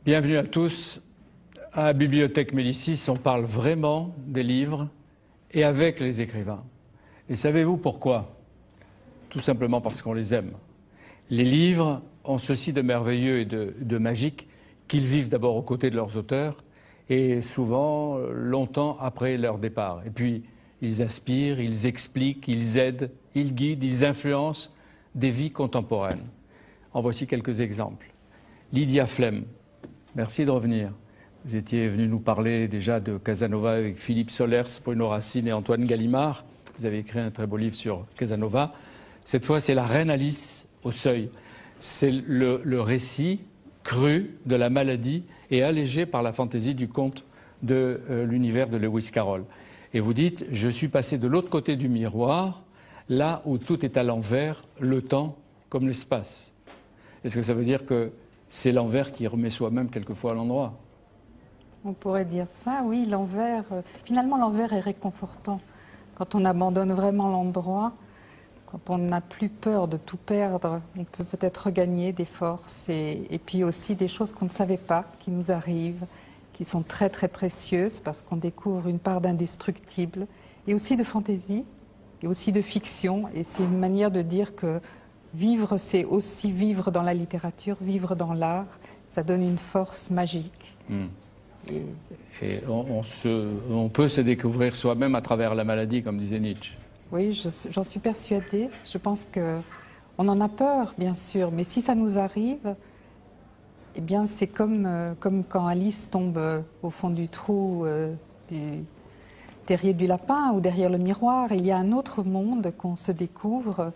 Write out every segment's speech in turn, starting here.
Bienvenue à tous. À la Bibliothèque Médicis, on parle vraiment des livres et avec les écrivains. Et savez-vous pourquoi? Tout simplement parce qu'on les aime. Les livres ont ceci de merveilleux et de magique qu'ils vivent d'abord aux côtés de leurs auteurs et souvent longtemps après leur départ. Et puis, ils inspirent, ils expliquent, ils aident, ils guident, ils influencent des vies contemporaines. En voici quelques exemples. Lydia Flem. Merci de revenir. Vous étiez venu nous parler déjà de Casanova avec Philippe Solers, Bruno Racine et Antoine Gallimard. Vous avez écrit un très beau livre sur Casanova. Cette fois, c'est La Reine Alice au Seuil. C'est le récit cru de la maladie et allégé par la fantaisie du conte de l'univers de Lewis Carroll. Et vous dites, je suis passé de l'autre côté du miroir, là où tout est à l'envers, le temps comme l'espace. Est-ce que ça veut dire que c'est l'envers qui remet soi-même quelquefois à l'endroit? On pourrait dire ça, oui, l'envers. Finalement, l'envers est réconfortant. Quand on abandonne vraiment l'endroit, quand on n'a plus peur de tout perdre, on peut peut-être regagner des forces et puis aussi des choses qu'on ne savait pas qui nous arrivent, qui sont très très précieuses parce qu'on découvre une part d'indestructible et aussi de fantaisie et aussi de fiction. Et c'est une manière de dire que vivre, c'est aussi vivre dans la littérature, vivre dans l'art. Ça donne une force magique. Et on peut se découvrir soi-même à travers la maladie, comme disait Nietzsche. Oui, j'en suis persuadée. Je pense qu'on en a peur, bien sûr, mais si ça nous arrive, eh bien, c'est comme quand Alice tombe au fond du trou du terrier du lapin ou derrière le miroir. Il y a un autre monde qu'on se découvre,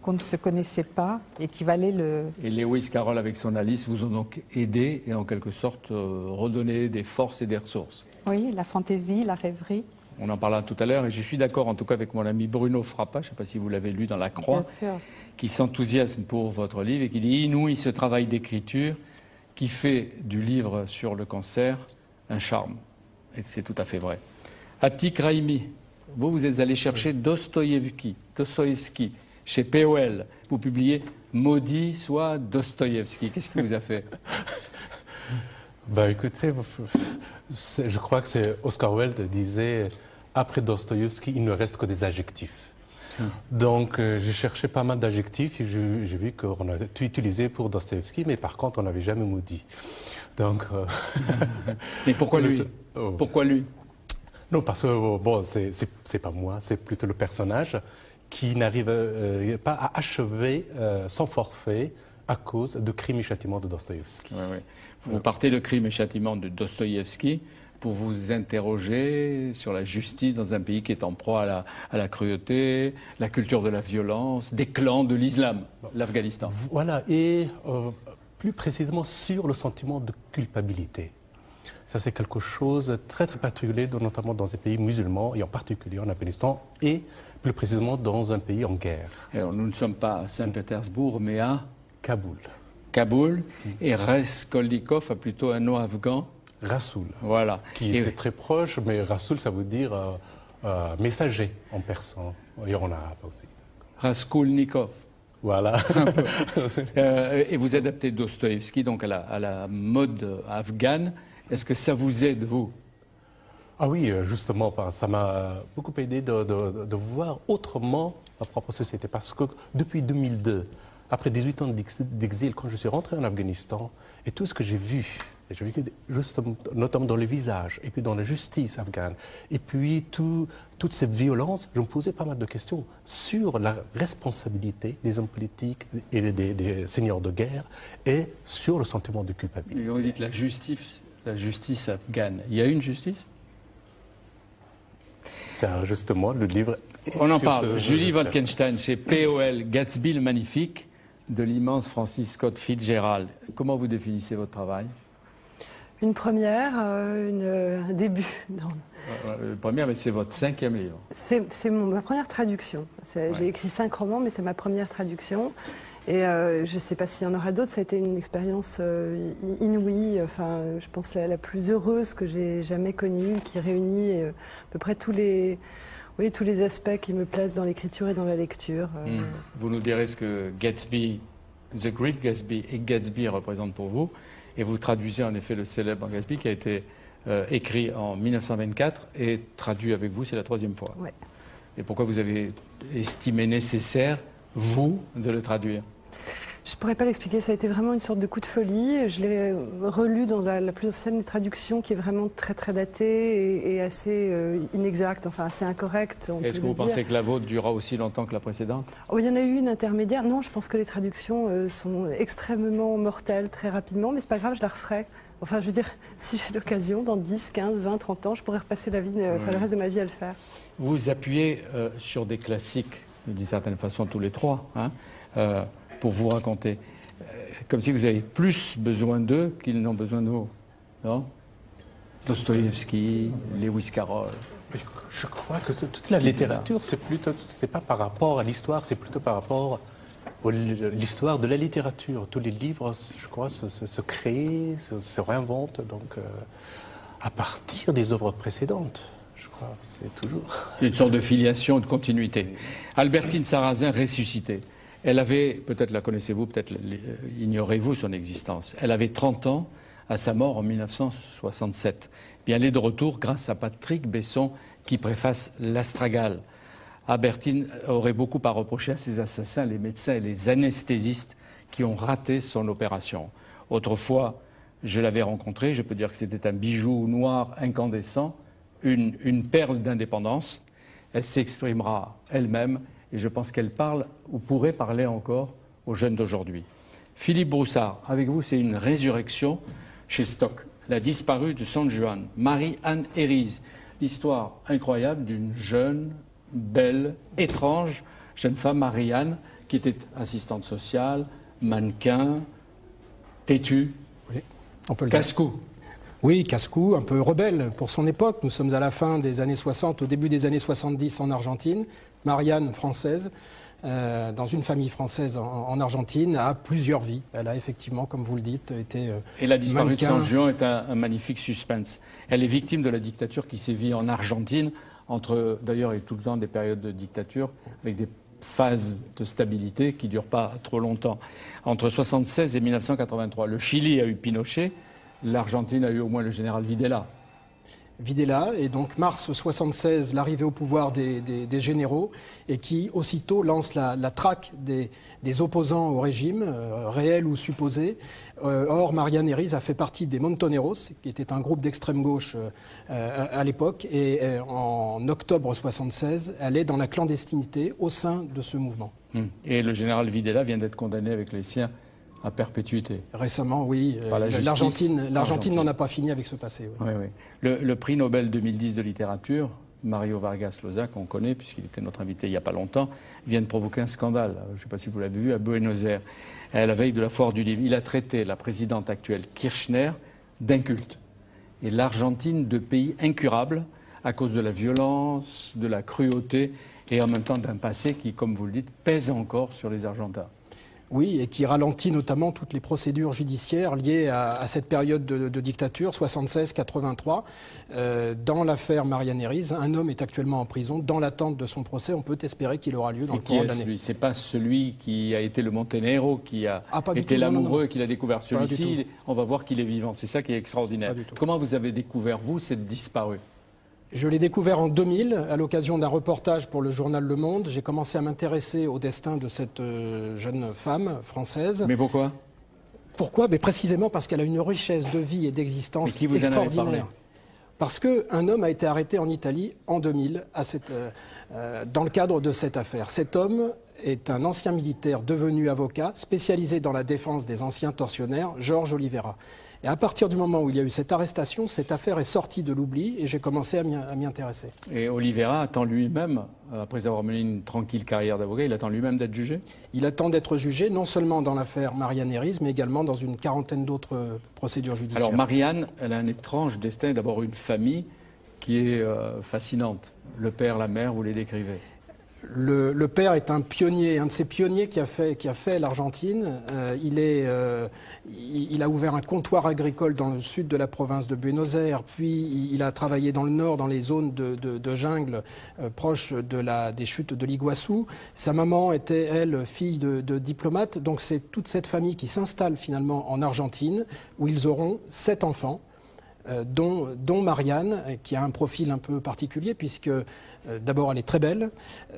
qu'on ne se connaissait pas et qui valait le... Et Lewis Carroll avec son Alice vous ont donc aidé et en quelque sorte redonné des forces et des ressources. Oui, la fantaisie, la rêverie. On en parlera tout à l'heure et je suis d'accord en tout cas avec mon ami Bruno Frappa, je ne sais pas si vous l'avez lu dans La Croix, qui s'enthousiasme pour votre livre et qui dit « Inouï ce travail d'écriture qui fait du livre sur le cancer un charme ». Et c'est tout à fait vrai. Atik Raimi, vous êtes allé chercher Dostoïevski. Chez POL, vous publiez « Maudit soit Dostoïevski ». Qu'est-ce qui vous a fait? Ben, écoutez, je crois que c'est Oscar Wilde disait « Après Dostoïevski, il ne reste que des adjectifs ». Donc, j'ai cherché pas mal d'adjectifs et j'ai vu qu'on a tout utilisé pour Dostoïevski, mais par contre, on n'avait jamais maudit. Donc, mais pourquoi lui? Pourquoi lui? Non, parce que, bon, c'est pas moi, c'est plutôt le personnage qui n'arrive pas à achever son forfait à cause de Crime et Châtiment de Dostoïevski. Oui, oui. Vous partez de Crime et Châtiment de Dostoïevski pour vous interroger sur la justice dans un pays qui est en proie à la cruauté, la culture de la violence, des clans de l'islam, l'Afghanistan. Voilà, et plus précisément sur le sentiment de culpabilité. Ça, c'est quelque chose de très très particulier, notamment dans un pays musulman, et en particulier en Afghanistan, et plus précisément dans un pays en guerre. Alors, nous ne sommes pas à Saint-Pétersbourg, mais à Kaboul. Kaboul, et Raskolnikov a plutôt un nom afghan. Rassoul. Voilà. Qui était très proche, mais Rassoul, ça veut dire messager en persan, et en arabe aussi. Raskolnikov. Voilà. Et vous adaptez Dostoïevski donc à la mode afghane. Est-ce que ça vous aide, vous? Ah oui, justement, ça m'a beaucoup aidé de voir autrement ma propre société. Parce que depuis 2002, après 18 ans d'exil, quand je suis rentré en Afghanistan, et tout ce que j'ai vu justement, notamment dans les visages, et puis dans la justice afghane, et puis toutes ces violences, je me posais pas mal de questions sur la responsabilité des hommes politiques et des seigneurs de guerre, et sur le sentiment de culpabilité. Et vous dites la justice afghane. Il y a une justice? C'est justement le livre... On en parle. Julie Wolkenstein, chez POL, Gatsby le Magnifique, de l'immense Francis Scott Fitzgerald. Comment vous définissez votre travail? Une première, un début. Une première, mais c'est votre 5e livre. C'est ma première traduction. J'ai écrit 5 romans, mais c'est ma première traduction. Et je ne sais pas s'il y en aura d'autres, ça a été une expérience inouïe, enfin, je pense la plus heureuse que j'ai jamais connue, qui réunit à peu près tous les aspects qui me plaisent dans l'écriture et dans la lecture. Vous nous direz ce que Gatsby, The Great Gatsby et Gatsby représentent pour vous, et vous traduisez en effet le célèbre Gatsby qui a été écrit en 1924 et traduit avec vous, c'est la 3e fois. Ouais. Et pourquoi vous avez estimé nécessaire, vous, de le traduire? Je ne pourrais pas l'expliquer, ça a été vraiment une sorte de coup de folie. Je l'ai relu dans la plus ancienne des traductions qui est vraiment très très datée et assez inexacte, enfin assez incorrecte. Est-ce que vous pensez que la vôtre durera aussi longtemps que la précédente? Oh, il y en a eu une intermédiaire. Non, je pense que les traductions sont extrêmement mortelles très rapidement, mais c'est pas grave, je la referai. Enfin, je veux dire, si j'ai l'occasion, dans 10, 15, 20, 30 ans, je pourrais repasser le reste de ma vie à le faire. Vous vous appuyez sur des classiques, d'une certaine façon tous les trois, hein, pour vous raconter. Comme si vous avez plus besoin d'eux qu'ils n'ont besoin de vous. Non? Dostoïevski, Lewis Carroll. Je crois que toute la littérature, c'est pas par rapport à l'histoire, c'est plutôt par rapport à l'histoire de la littérature. Tous les livres, je crois, se créent, se réinventent, donc à partir des œuvres précédentes. Je crois, c'est toujours... Une sorte de filiation, de continuité. Albertine Sarrazin ressuscitée. Elle avait, peut-être la connaissez-vous, peut-être ignorez-vous son existence. Elle avait 30 ans à sa mort en 1967. Bien, elle est de retour grâce à Patrick Besson qui préface l'Astragale. Albertine aurait beaucoup à reprocher à ses assassins, les médecins et les anesthésistes qui ont raté son opération. Autrefois, je l'avais rencontrée, je peux dire que c'était un bijou noir incandescent, une perle d'indépendance. Elle s'exprimera elle-même et je pense qu'elle parle ou pourrait parler encore aux jeunes d'aujourd'hui. Philippe Broussard, avec vous, c'est une résurrection chez Stock. La disparue de San Juan, Marie-Anne Herries. L'histoire incroyable d'une jeune, belle, étrange jeune femme, Marie-Anne, qui était assistante sociale, mannequin, têtue, oui, on peut le dire. Casse-cou. Oui, casse-cou, un peu rebelle pour son époque. Nous sommes à la fin des années 60, au début des années 70 en Argentine. Marianne, française, dans une famille française en Argentine, a plusieurs vies. Elle a effectivement, comme vous le dites, été Et la disparue mannequin. de San Juan est un magnifique suspense. Elle est victime de la dictature qui sévit en Argentine, d'ailleurs, il y a tout le temps des périodes de dictature, avec des phases de stabilité qui ne durent pas trop longtemps. Entre 1976 et 1983, le Chili a eu Pinochet, l'Argentine a eu au moins le général Videla. Videla, et donc mars 76, l'arrivée au pouvoir des généraux, et qui aussitôt lance la traque des opposants au régime, réels ou supposés. Or, Marianne Herries a fait partie des Montoneros, qui était un groupe d'extrême gauche à l'époque, et en octobre 76, elle est dans la clandestinité au sein de ce mouvement. Et le général Videla vient d'être condamné avec les siens à perpétuité. Récemment, oui. L'Argentine n'en a pas fini avec ce passé. Oui. Oui, oui. Le prix Nobel 2010 de littérature, Mario Vargas Llosa, qu'on connaît, puisqu'il était notre invité il n'y a pas longtemps, vient de provoquer un scandale. Je ne sais pas si vous l'avez vu, à Buenos Aires, à la veille de la foire du livre. Il a traité la présidente actuelle, Kirchner, d'inculte. Et l'Argentine de pays incurable à cause de la violence, de la cruauté et en même temps d'un passé qui, comme vous le dites, pèse encore sur les Argentins. Oui, et qui ralentit notamment toutes les procédures judiciaires liées à cette période de dictature, 76-83. Dans l'affaire Marianne Herries, un homme est actuellement en prison. Dans l'attente de son procès, on peut espérer qu'il aura lieu dans le courant de l'année. C'est pas celui qui a été le Monténégro, qui a été l'amoureux et qui l'a découvert. Celui-ci, on va voir qu'il est vivant. C'est ça qui est extraordinaire. Comment vous avez découvert, vous, cette disparue ? Je l'ai découvert en 2000, à l'occasion d'un reportage pour le journal Le Monde. J'ai commencé à m'intéresser au destin de cette jeune femme française. Mais pourquoi ? Pourquoi ? Mais précisément parce qu'elle a une richesse de vie et d'existence extraordinaire. Parce qu'un homme a été arrêté en Italie en 2000 dans le cadre de cette affaire. Cet homme est un ancien militaire devenu avocat, spécialisé dans la défense des anciens tortionnaires, Georges Oliveira. Et à partir du moment où il y a eu cette arrestation, cette affaire est sortie de l'oubli et j'ai commencé à m'y intéresser. Et Oliveira attend lui-même, après avoir mené une tranquille carrière d'avocat, il attend lui-même d'être jugé ? Il attend d'être jugé, non seulement dans l'affaire Marianne Herries, mais également dans une quarantaine d'autres procédures judiciaires. Alors Marianne, elle a un étrange destin, d'abord une famille qui est fascinante. Le père, la mère, vous les décrivez. Le père est un pionnier, un de ces pionniers qui a fait l'Argentine. Il a ouvert un comptoir agricole dans le sud de la province de Buenos Aires, puis il a travaillé dans le nord, dans les zones de jungle proches des chutes de l'Iguassou. Sa maman était, elle, fille de diplomate, donc c'est toute cette famille qui s'installe finalement en Argentine, où ils auront 7 enfants. Dont Marianne, qui a un profil un peu particulier, puisque d'abord elle est très belle,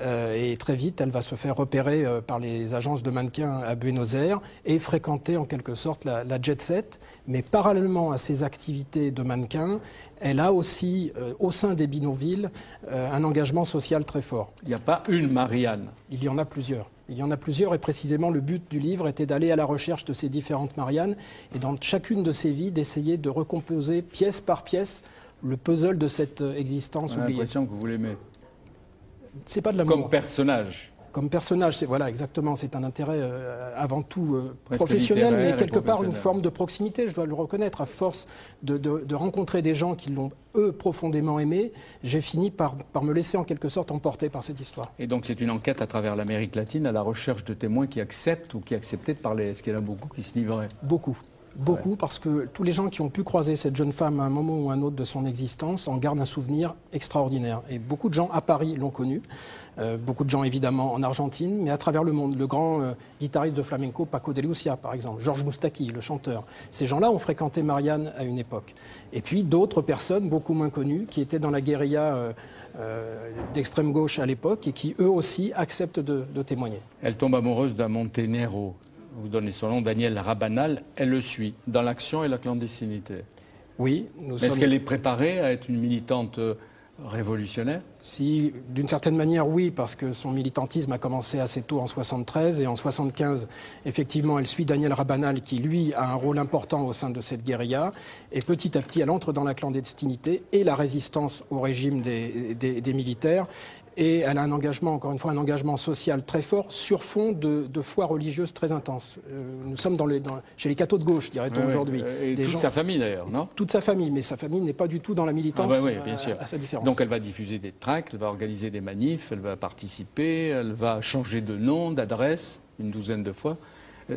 et très vite elle va se faire repérer par les agences de mannequins à Buenos Aires et fréquenter en quelque sorte la jet set. Mais parallèlement à ses activités de mannequin, elle a aussi, au sein des bidonvilles, un engagement social très fort. Il n'y a pas une Marianne. Il y en a plusieurs. Il y en a plusieurs et précisément le but du livre était d'aller à la recherche de ces différentes Mariannes et dans chacune de ces vies d'essayer de recomposer pièce par pièce le puzzle de cette existence oubliée. J'ai l'impression que vous l'aimez. C'est pas de l'amour. Comme personnage. Comme personnage, voilà, exactement. C'est un intérêt avant tout professionnel, mais quelque part une forme de proximité, je dois le reconnaître. À force de rencontrer des gens qui l'ont, eux, profondément aimé, j'ai fini par me laisser en quelque sorte emporter par cette histoire. Et donc c'est une enquête à travers l'Amérique latine à la recherche de témoins qui acceptent ou qui acceptaient de parler. Est-ce qu'il y en a beaucoup qui se livraient? Beaucoup. Beaucoup, parce que tous les gens qui ont pu croiser cette jeune femme à un moment ou à un autre de son existence en gardent un souvenir extraordinaire. Et beaucoup de gens à Paris l'ont connue, beaucoup de gens évidemment en Argentine, mais à travers le monde. Le grand guitariste de flamenco Paco de Lucia, par exemple, Georges Moustaki, le chanteur. Ces gens-là ont fréquenté Marianne à une époque. Et puis d'autres personnes, beaucoup moins connues, qui étaient dans la guérilla d'extrême gauche à l'époque et qui, eux aussi, acceptent de témoigner. Elle tombe amoureuse d'un Monténégro. Vous donnez son nom, Daniel Rabanal, elle le suit dans l'action et la clandestinité. Oui. Est-ce qu'elle est préparée à être une militante révolutionnaire? Si, d'une certaine manière, oui, parce que son militantisme a commencé assez tôt en 73 et en 75, effectivement, elle suit Daniel Rabanal qui, lui, a un rôle important au sein de cette guérilla et petit à petit, elle entre dans la clandestinité et la résistance au régime des militaires. Et elle a un engagement, encore une fois, un engagement social très fort sur fond de foi religieuse très intense. Nous sommes chez les cathos de gauche, dirait-on aujourd'hui. Et toute sa famille d'ailleurs, non? Toute sa famille, mais sa famille n'est pas du tout dans la militance, bien sûr. à sa différence. Donc elle va diffuser des tracts, elle va organiser des manifs, elle va participer, elle va changer de nom, d'adresse, une douzaine de fois.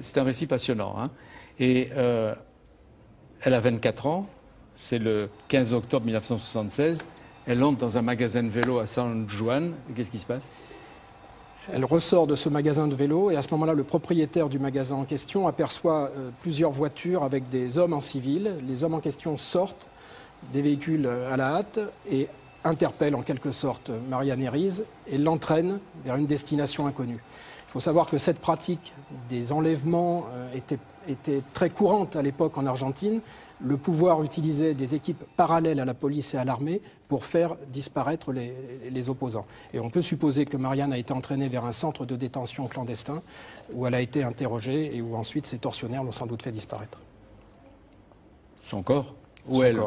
C'est un récit passionnant. Hein. Et elle a 24 ans, c'est le 15 octobre 1976. Elle entre dans un magasin de vélo à San Juan. Qu'est-ce qui se passe? Elle ressort de ce magasin de vélo et à ce moment-là, le propriétaire du magasin en question aperçoit plusieurs voitures avec des hommes en civil. Les hommes en question sortent des véhicules à la hâte et interpellent en quelque sorte Marianne Herries et l'entraînent vers une destination inconnue. Il faut savoir que cette pratique des enlèvements était très courante à l'époque en Argentine. Le pouvoir utilisait des équipes parallèles à la police et à l'armée pour faire disparaître les opposants. Et on peut supposer que Marianne a été entraînée vers un centre de détention clandestin où elle a été interrogée et où ensuite ces tortionnaires l'ont sans doute fait disparaître. Son corps? Ou elle?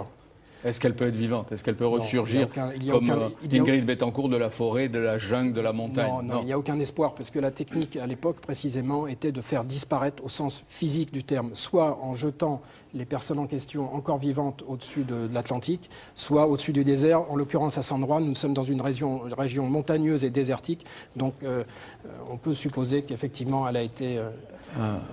Est-ce qu'elle peut être vivante? Est-ce qu'elle peut ressurgir comme Ingrid Betancourt de la forêt, de la jungle, de la montagne? Non, il n'y a aucun espoir, parce que la technique, à l'époque, précisément, était de faire disparaître, au sens physique du terme, soit en jetant les personnes en question encore vivantes au-dessus de l'Atlantique, soit au-dessus du désert. En l'occurrence, à San Juan, nous sommes dans une région montagneuse et désertique, donc on peut supposer qu'effectivement, elle a été...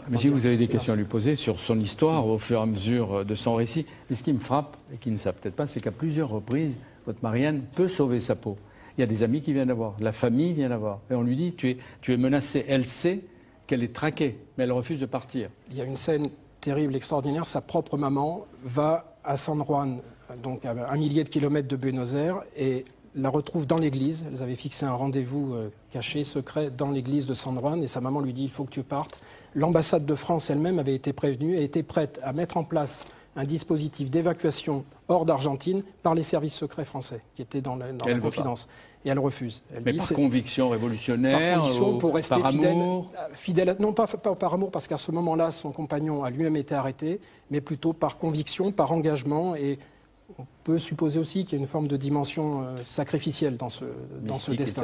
Mais si vous avez des questions à lui poser sur son histoire au fur et à mesure de son récit, mais ce qui me frappe, et qui ne savent peut-être pas, c'est qu'à plusieurs reprises, votre Marianne peut sauver sa peau. Il y a des amis qui viennent la voir, la famille vient la voir, et on lui dit tu es menacée. Elle sait qu'elle est traquée, mais elle refuse de partir. Il y a une scène terrible, extraordinaire. Sa propre maman va à San Juan, donc à 1 millier de kilomètres de Buenos Aires, et la retrouve dans l'église. Elles avaient fixé un rendez-vous caché, secret, dans l'église de San Juan, et sa maman lui dit il faut que tu partes. L'ambassade de France elle-même avait été prévenue et était prête à mettre en place un dispositif d'évacuation hors d'Argentine par les services secrets français, qui étaient dans la confidence. Et elle refuse. Mais par conviction révolutionnaire, par conviction, pour rester par amour fidèle, non pas par amour, parce qu'à ce moment-là, son compagnon a lui-même été arrêté, mais plutôt par conviction, par engagement. Et on peut supposer aussi qu'il y a une forme de dimension sacrificielle dans ce destin.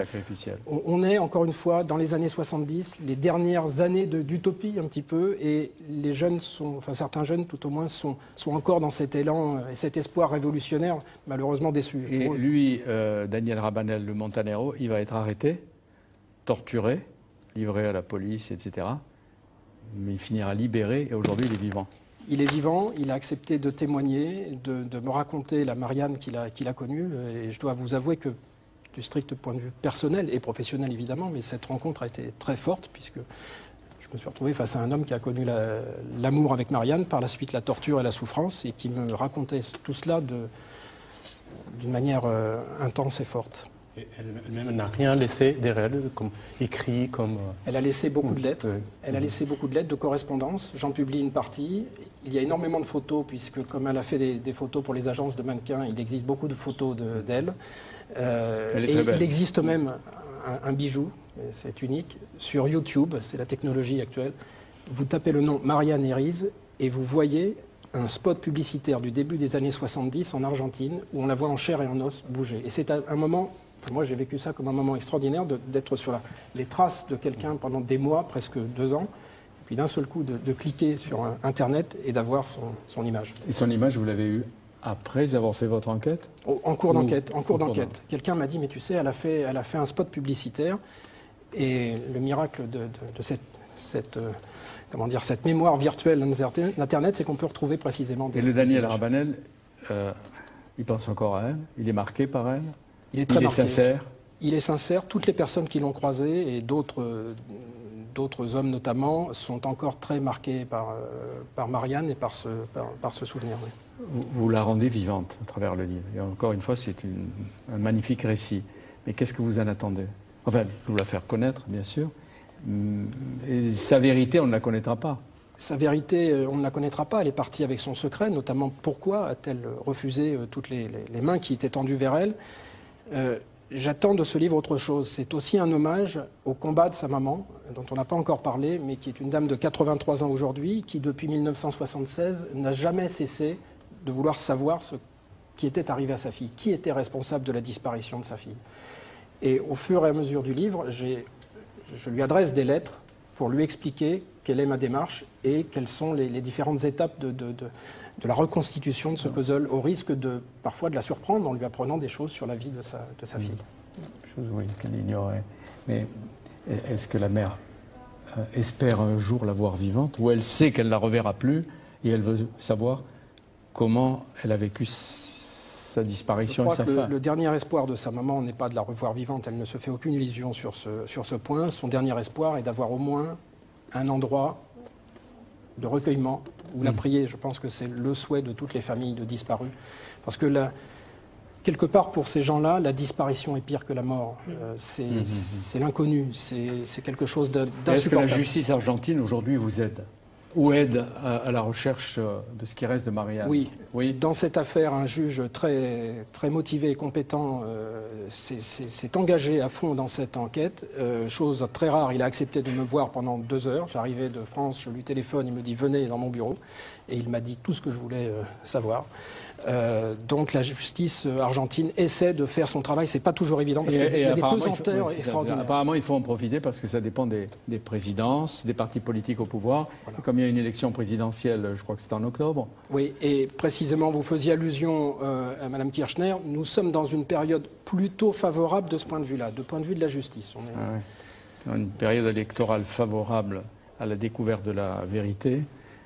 On est, encore une fois, dans les années 70, les dernières années d'utopie un petit peu, et les jeunes certains jeunes tout au moins, sont encore dans cet élan et cet espoir révolutionnaire, malheureusement déçus. Et lui, Daniel Rabanal, le Montanero, il va être arrêté torturé, livré à la police, etc. Mais il finira libéré et aujourd'hui il est vivant. Il est vivant, il a accepté de témoigner, de me raconter la Marianne qu'il a connue. Et je dois vous avouer que, du strict point de vue personnel et professionnel évidemment, mais cette rencontre a été très forte puisque je me suis retrouvé face à un homme qui a connu l'amour avec Marianne, par la suite la torture et la souffrance, et qui me racontait tout cela d'une manière intense et forte. Et elle-même n'a rien laissé derrière elle, comme écrit, comme... Elle a laissé beaucoup de lettres. Elle a laissé beaucoup de lettres, de correspondances. J'en publie une partie. Il y a énormément de photos, puisque comme elle a fait des photos pour les agences de mannequins, il existe beaucoup de photos d'elle. Il existe même un bijou, c'est unique, sur YouTube, c'est la technologie actuelle. Vous tapez le nom Marianne Herries et vous voyez un spot publicitaire du début des années 70 en Argentine, où on la voit en chair et en os bouger. Et c'est un moment... Moi, j'ai vécu ça comme un moment extraordinaire d'être sur les traces de quelqu'un pendant des mois, presque 2 ans, et puis d'un seul coup de cliquer sur Internet et d'avoir son image. Et son image, vous l'avez eue après avoir fait votre enquête? En cours d'enquête. Quelqu'un m'a dit, mais tu sais, elle a fait un spot publicitaire, et le miracle de cette mémoire virtuelle d'Internet, c'est qu'on peut retrouver précisément des... Et le Daniel Rabanel, il pense encore à elle, il est marqué par elle. Il est très marqué. Sincère. Il est sincère. Toutes les personnes qui l'ont croisé, et d'autres hommes notamment, sont encore très marqués par Marianne et par ce souvenir. Oui. Vous la rendez vivante à travers le livre. Et encore une fois, c'est un magnifique récit. Mais qu'est-ce que vous en attendez? Enfin, vous la faire connaître, bien sûr. Et sa vérité, on ne la connaîtra pas. Sa vérité, on ne la connaîtra pas. Elle est partie avec son secret, notamment pourquoi a-t-elle refusé toutes les mains qui étaient tendues vers elle. J'attends de ce livre autre chose. C'est aussi un hommage au combat de sa maman, dont on n'a pas encore parlé, mais qui est une dame de 83 ans aujourd'hui, qui depuis 1976 n'a jamais cessé de vouloir savoir ce qui était arrivé à sa fille, qui était responsable de la disparition de sa fille. Et au fur et à mesure du livre, je lui adresse des lettres pour lui expliquer quelle est ma démarche et quelles sont les différentes étapes de la reconstitution de ce puzzle, au risque parfois de la surprendre en lui apprenant des choses sur la vie de sa fille. Chose, oui, qu'elle ignorait. Mais est-ce que la mère espère un jour la voir vivante, ou elle sait qu'elle ne la reverra plus et elle veut savoir comment elle a vécu sa disparition et sa fin? Le dernier espoir de sa maman n'est pas de la revoir vivante, elle ne se fait aucune illusion sur ce point. Son dernier espoir est d'avoir au moins un endroit de recueillement où la prier. Je pense que c'est le souhait de toutes les familles de disparus. Parce que quelque part, pour ces gens-là, la disparition est pire que la mort. C'est l'inconnu, c'est quelque chose d'insupportable. Est-ce que la justice argentine, aujourd'hui, vous aide? Ou aide à la recherche de ce qui reste de Marianne? Oui. Dans cette affaire, un juge très, très motivé et compétent s'est engagé à fond dans cette enquête. Chose très rare, il a accepté de me voir pendant 2 heures. J'arrivais de France, je lui téléphone, il me dit « venez dans mon bureau ». Et il m'a dit tout ce que je voulais savoir. Donc la justice argentine essaie de faire son travail. C'est pas toujours évident parce qu'il y a des pesanteurs extraordinaires. Apparemment, il faut en profiter parce que ça dépend des présidences, des partis politiques au pouvoir. Voilà. Comme il y a une élection présidentielle, je crois que c'est en octobre. Oui, et précisément, vous faisiez allusion à Mme Kirchner. Nous sommes dans une période plutôt favorable de ce point de vue-là, de point de vue de la justice. Une période électorale favorable à la découverte de la vérité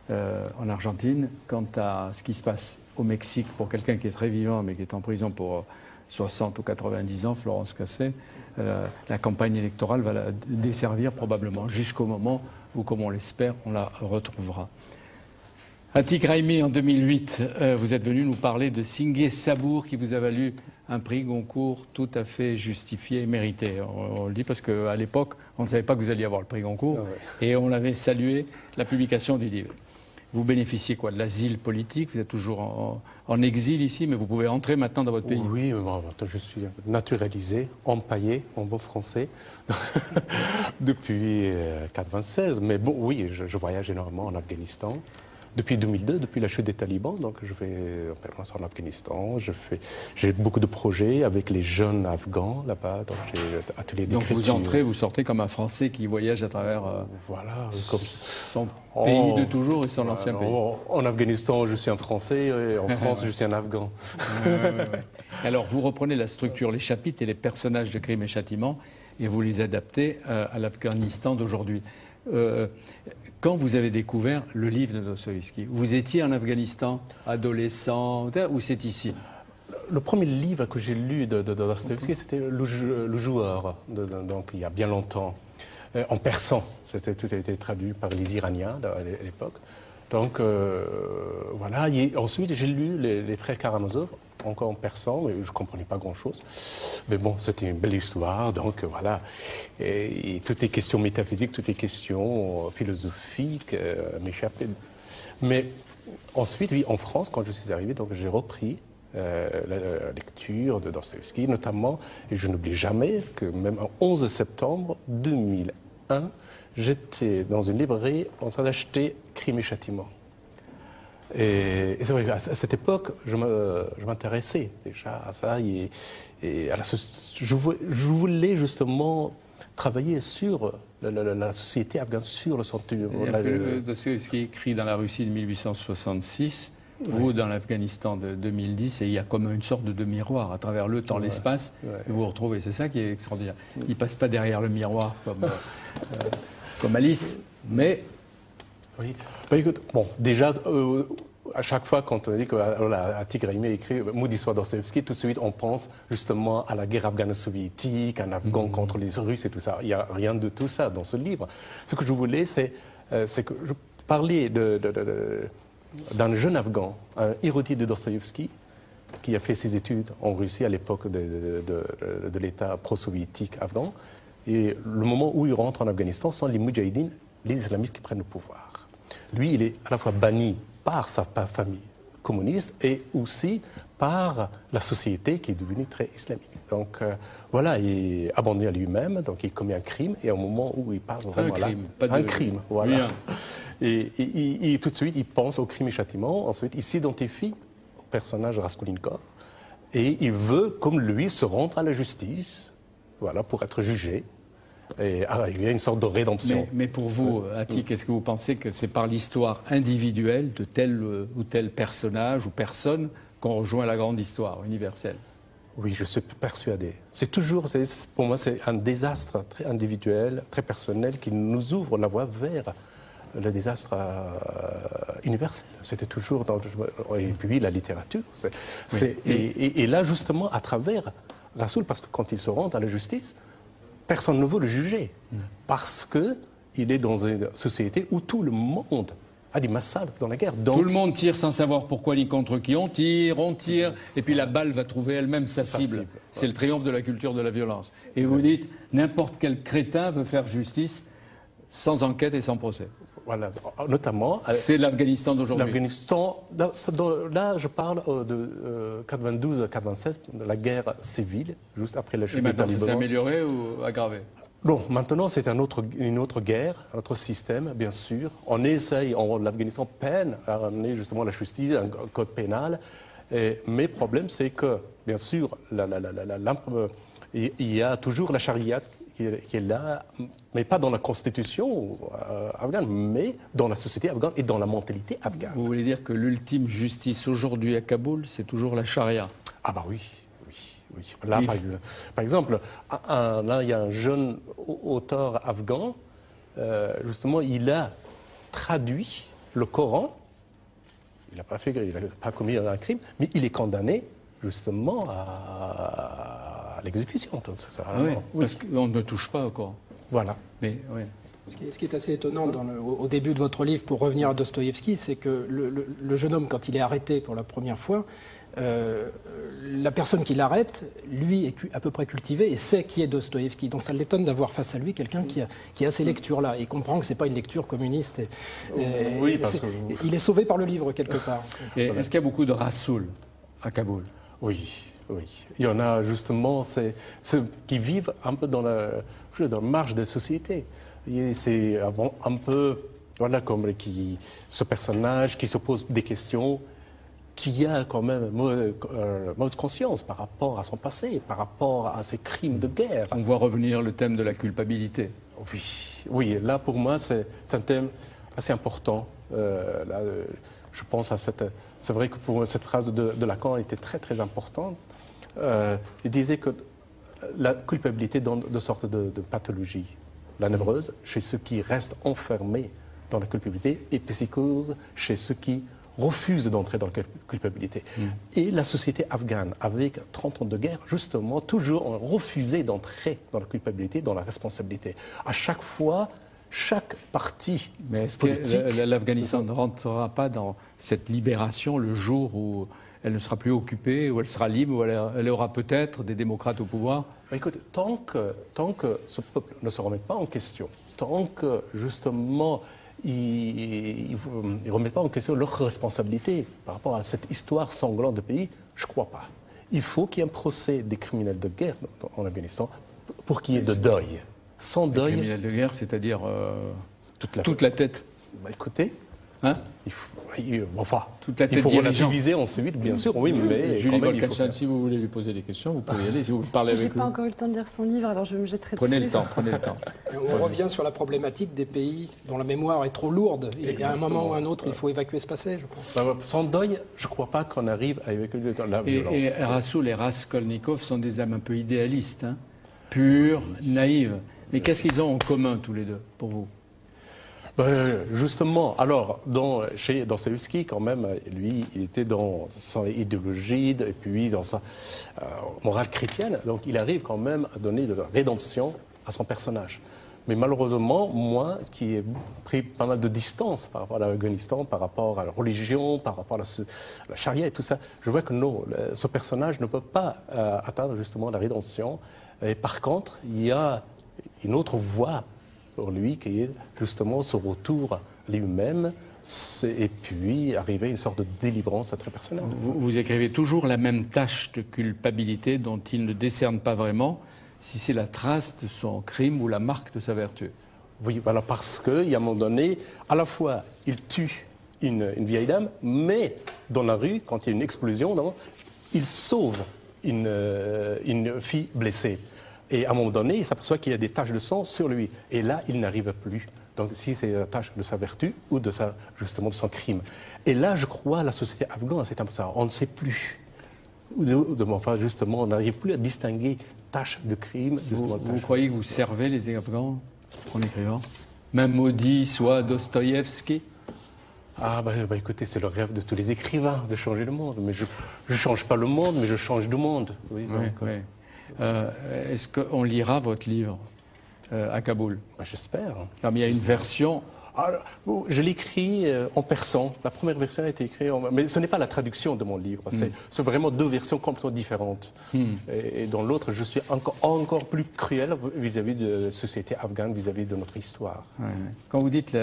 en Argentine. Quant à ce qui se passe au Mexique, pour quelqu'un qui est très vivant mais qui est en prison pour 60 ou 90 ans, Florence Cassé, la campagne électorale va la desservir probablement jusqu'au moment où, comme on l'espère, on la retrouvera. Atik Raimi, en 2008, vous êtes venu nous parler de Singué Sabour qui vous a valu un prix Goncourt tout à fait justifié et mérité. On le dit parce qu'à l'époque, on ne savait pas que vous alliez avoir le prix Goncourt et on avait salué la publication du livre. Vous bénéficiez quoi? De l'asile politique? Vous êtes toujours en exil ici, mais vous pouvez entrer maintenant dans votre pays. Oui, je suis naturalisé, empaillé, en bon français, depuis 1996. Mais bon, oui, je voyage énormément en Afghanistan. Depuis 2002, depuis la chute des talibans, donc je vais en permanence en Afghanistan. J'ai beaucoup de projets avec les jeunes Afghans là-bas. Donc j'ai atelier d'écriture. Donc vous entrez, vous sortez comme un Français qui voyage à travers son pays de toujours et son ancien pays. En Afghanistan, je suis un Français, et en France, je suis un Afghan. Alors vous reprenez la structure, les chapitres et les personnages de Crimes et Châtiments. et vous les adaptez à l'Afghanistan d'aujourd'hui. Quand vous avez découvert le livre de Dostoïevski, vous étiez en Afghanistan, adolescent, ou c'est ici? Le premier livre que j'ai lu de Dostoïevski, c'était Le Joueur, donc il y a bien longtemps, en persan. Tout a été traduit par les Iraniens à l'époque. Donc voilà. Et ensuite, j'ai lu les frères Karamazov, encore en persan, mais je ne comprenais pas grand-chose. Mais bon, c'était une belle histoire, donc voilà. Et toutes les questions métaphysiques, toutes les questions philosophiques m'échappaient. Mais ensuite, oui, en France, quand je suis arrivé, donc j'ai repris la lecture de Dostoïevski, notamment, et je n'oublie jamais que même le 11 septembre 2001, j'étais dans une librairie en train d'acheter Crime et Châtiment. Et c'est vrai qu'à cette époque, je m'intéressais déjà à ça. Et à je voulais justement travailler sur la société afghane, sur le sentiment. Dostoïevski écrit dans la Russie de 1866, vous dans l'Afghanistan de 2010, et il y a comme une sorte de miroir à travers le temps, l'espace, que vous retrouvez. C'est ça qui est extraordinaire. Il ne passe pas derrière le miroir comme Alice, mais... Oui. Bah, écoute, bon, déjà, à chaque fois quand on dit qu'Atik Raimi écrit Maudit soit Dostoïevski, tout de suite on pense justement à la guerre afghano-soviétique, un Afghan contre les Russes et tout ça. Il n'y a rien de tout ça dans ce livre. Ce que je voulais, c'est que je parlais d'un jeune Afghan, un érudit de Dostoïevski, qui a fait ses études en Russie à l'époque de l'État pro-soviétique afghan. Et le moment où il rentre en Afghanistan, sont les Moudjahidines, les islamistes qui prennent le pouvoir. Lui, il est à la fois banni par sa famille communiste et aussi par la société qui est devenue très islamique. Donc voilà, il est abandonné à lui-même, donc il commet un crime, et au moment où il parle vraiment un crime, voilà. Et tout de suite, il pense au Crime et Châtiment. Ensuite, il s'identifie au personnage Raskolnikov, et il veut, comme lui, se rendre à la justice, voilà, pour être jugé. Et il y a une sorte de rédemption. Mais pour vous, Atik, est-ce que vous pensez que c'est par l'histoire individuelle de tel ou tel personnage ou personne qu'on rejoint la grande histoire universelle? Oui, je suis persuadé. C'est toujours, pour moi, c'est un désastre très individuel, très personnel, qui nous ouvre la voie vers le désastre universel. C'était toujours dans... Et puis la littérature. Et là, justement, à travers Rasoul, parce que quand il se rend à la justice, personne ne veut le juger, parce qu'il est dans une société où tout le monde a des massacres dans la guerre. Donc, tout le monde tire sans savoir pourquoi ni contre qui. On tire, et puis la balle va trouver elle-même sa cible. C'est le triomphe de la culture de la violence. Et vous dites, n'importe quel crétin veut faire justice sans enquête et sans procès. Voilà, notamment... C'est l'Afghanistan d'aujourd'hui. L'Afghanistan, là je parle de 92-96, de la guerre civile, juste après la chute des talibans. Ça s'est amélioré ou aggravé? Non, maintenant c'est une autre guerre, un autre système, bien sûr. On essaye, l'Afghanistan peine à ramener justement la justice, un code pénal. Mais le problème, c'est que, bien sûr, il y a toujours la charia qui est là, mais pas dans la constitution afghane, mais dans la société afghane et dans la mentalité afghane. Vous voulez dire que l'ultime justice aujourd'hui à Kaboul, c'est toujours la charia? Ah bah oui. Là, par exemple, là, il y a un jeune auteur afghan, justement, il a traduit le Coran. Il n'a pas commis un crime, mais il est condamné justement à l'exécution. Parce qu'on ne touche pas au Coran. Voilà. Mais, oui. Ce qui est assez étonnant au début de votre livre, pour revenir à Dostoïevski, c'est que le jeune homme, quand il est arrêté pour la première fois, la personne qui l'arrête, lui, est à peu près cultivé et sait qui est Dostoïevski. Donc ça l'étonne d'avoir face à lui quelqu'un qui a ces lectures-là. Il comprend que ce n'est pas une lecture communiste. Oui, parce que il est sauvé par le livre, quelque part. Est-ce qu'il y a beaucoup de Rasoul à Kaboul? Oui. Il y en a justement ceux qui vivent un peu dans la marge de la société. C'est un peu, voilà, comme ce personnage qui se pose des questions, qui a quand même mauvaise conscience par rapport à son passé, par rapport à ses crimes de guerre. On voit revenir le thème de la culpabilité. Oui, là pour moi c'est un thème assez important. Là, je pense à c'est vrai que pour moi cette phrase de Lacan était très très importante. Il disait que la culpabilité dans de sortes de pathologies. La névrose chez ceux qui restent enfermés dans la culpabilité et psychose chez ceux qui refusent d'entrer dans la culpabilité. Et la société afghane, avec 30 ans de guerre, justement, toujours ont refusé d'entrer dans la culpabilité, dans la responsabilité. À chaque fois, chaque parti Mais est-ce politique... que l'Afghanistan ne rentrera pas dans cette libération le jour où elle ne sera plus occupée, où elle sera libre, où elle aura peut-être des démocrates au pouvoir? Écoute, tant que ce peuple ne se remet pas en question, tant que justement ils ne remettent pas en question leur responsabilité par rapport à cette histoire sanglante de pays, je ne crois pas. Il faut qu'il y ait un procès des criminels de guerre en Afghanistan pour qu'il y ait de deuil. Sans deuil... Criminels de guerre, c'est-à-dire toute la tête. Bah, écoutez, hein? il faut relativiser ensuite, bien sûr, oui, mais Julie Wolkenstein, si vous voulez lui poser des questions, vous pouvez y aller, si vous parlez avec lui. Je n'ai pas encore eu le temps de lire son livre, alors je me jetterai dessus. Prenez le temps. Et on revient sur la problématique des pays dont la mémoire est trop lourde. Et à un moment ou à un autre, il faut évacuer ce passé, je pense. Sans deuil, je ne crois pas qu'on arrive à évacuer la violence. Et Rassoul et Raskolnikov sont des âmes un peu idéalistes, hein, pures, naïves. Mais qu'est-ce qu'ils ont en commun, tous les deux, pour vous? Justement, alors, chez Dostoïevski, quand même, lui, il était dans son idéologie et puis dans sa morale chrétienne. Donc, il arrive quand même à donner de la rédemption à son personnage. Mais malheureusement, moi, qui ai pris pas mal de distance par rapport à l'Afghanistan, par rapport à la religion, par rapport à la charia et tout ça, je vois que non, ce personnage ne peut pas atteindre justement la rédemption. Et par contre, il y a une autre voie pour lui, qui est justement ce retour à lui-même, et puis arriver à une sorte de délivrance très personnelle. Vous écrivez toujours la même tâche de culpabilité dont il ne décerne pas vraiment si c'est la trace de son crime ou la marque de sa vertu. Oui, voilà, parce qu'il y a un moment donné, à la fois, il tue une vieille dame, mais dans la rue, quand il y a une explosion, il sauve une fille blessée. Et à un moment donné, il s'aperçoit qu'il y a des taches de sang sur lui. Et là, il n'arrive plus. Donc, si c'est la tâche de sa vertu ou justement de son crime. Et là, je crois, la société afghane, c'est un peu ça. On ne sait plus. Enfin, justement, on n'arrive plus à distinguer tâche de crime. Vous croyez que vous servez les Afghans en écrivant? Même maudit soit Dostoïevski? Ah, écoutez, c'est le rêve de tous les écrivains, de changer le monde. Mais je ne change pas le monde, mais je change du monde. Oui, oui. Est-ce qu'on lira votre livre à Kaboul? J'espère. Il y a une version... Je l'écris en persan. La première version a été écrite Mais ce n'est pas la traduction de mon livre. C'est vraiment deux versions complètement différentes. Et dans l'autre, je suis encore plus cruel vis-à-vis de la société afghane, vis-à-vis de notre histoire. Ouais. Quand vous dites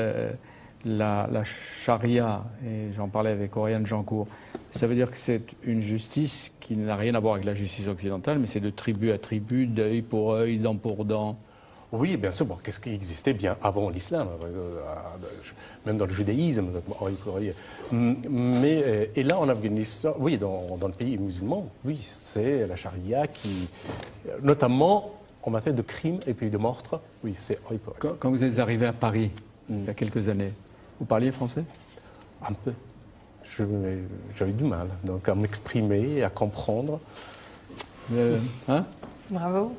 la charia, et j'en parlais avec Oriane Jancourt, ça veut dire que c'est une justice qui n'a rien à voir avec la justice occidentale, mais c'est de tribu à tribu, d'œil pour œil, dent pour dent. Oui, bien sûr. Qu'est-ce qui existait bien avant l'islam, même dans le judaïsme. Mais et là, en Afghanistan, oui, dans le pays musulman, oui, c'est la charia qui, notamment en matière de crimes et puis de meurtres, oui, c'est œil pour œil. Quand vous êtes arrivé à Paris, il y a quelques années, vous parliez français? Un peu. J'avais du mal donc, à m'exprimer, à comprendre. Hein? Bravo.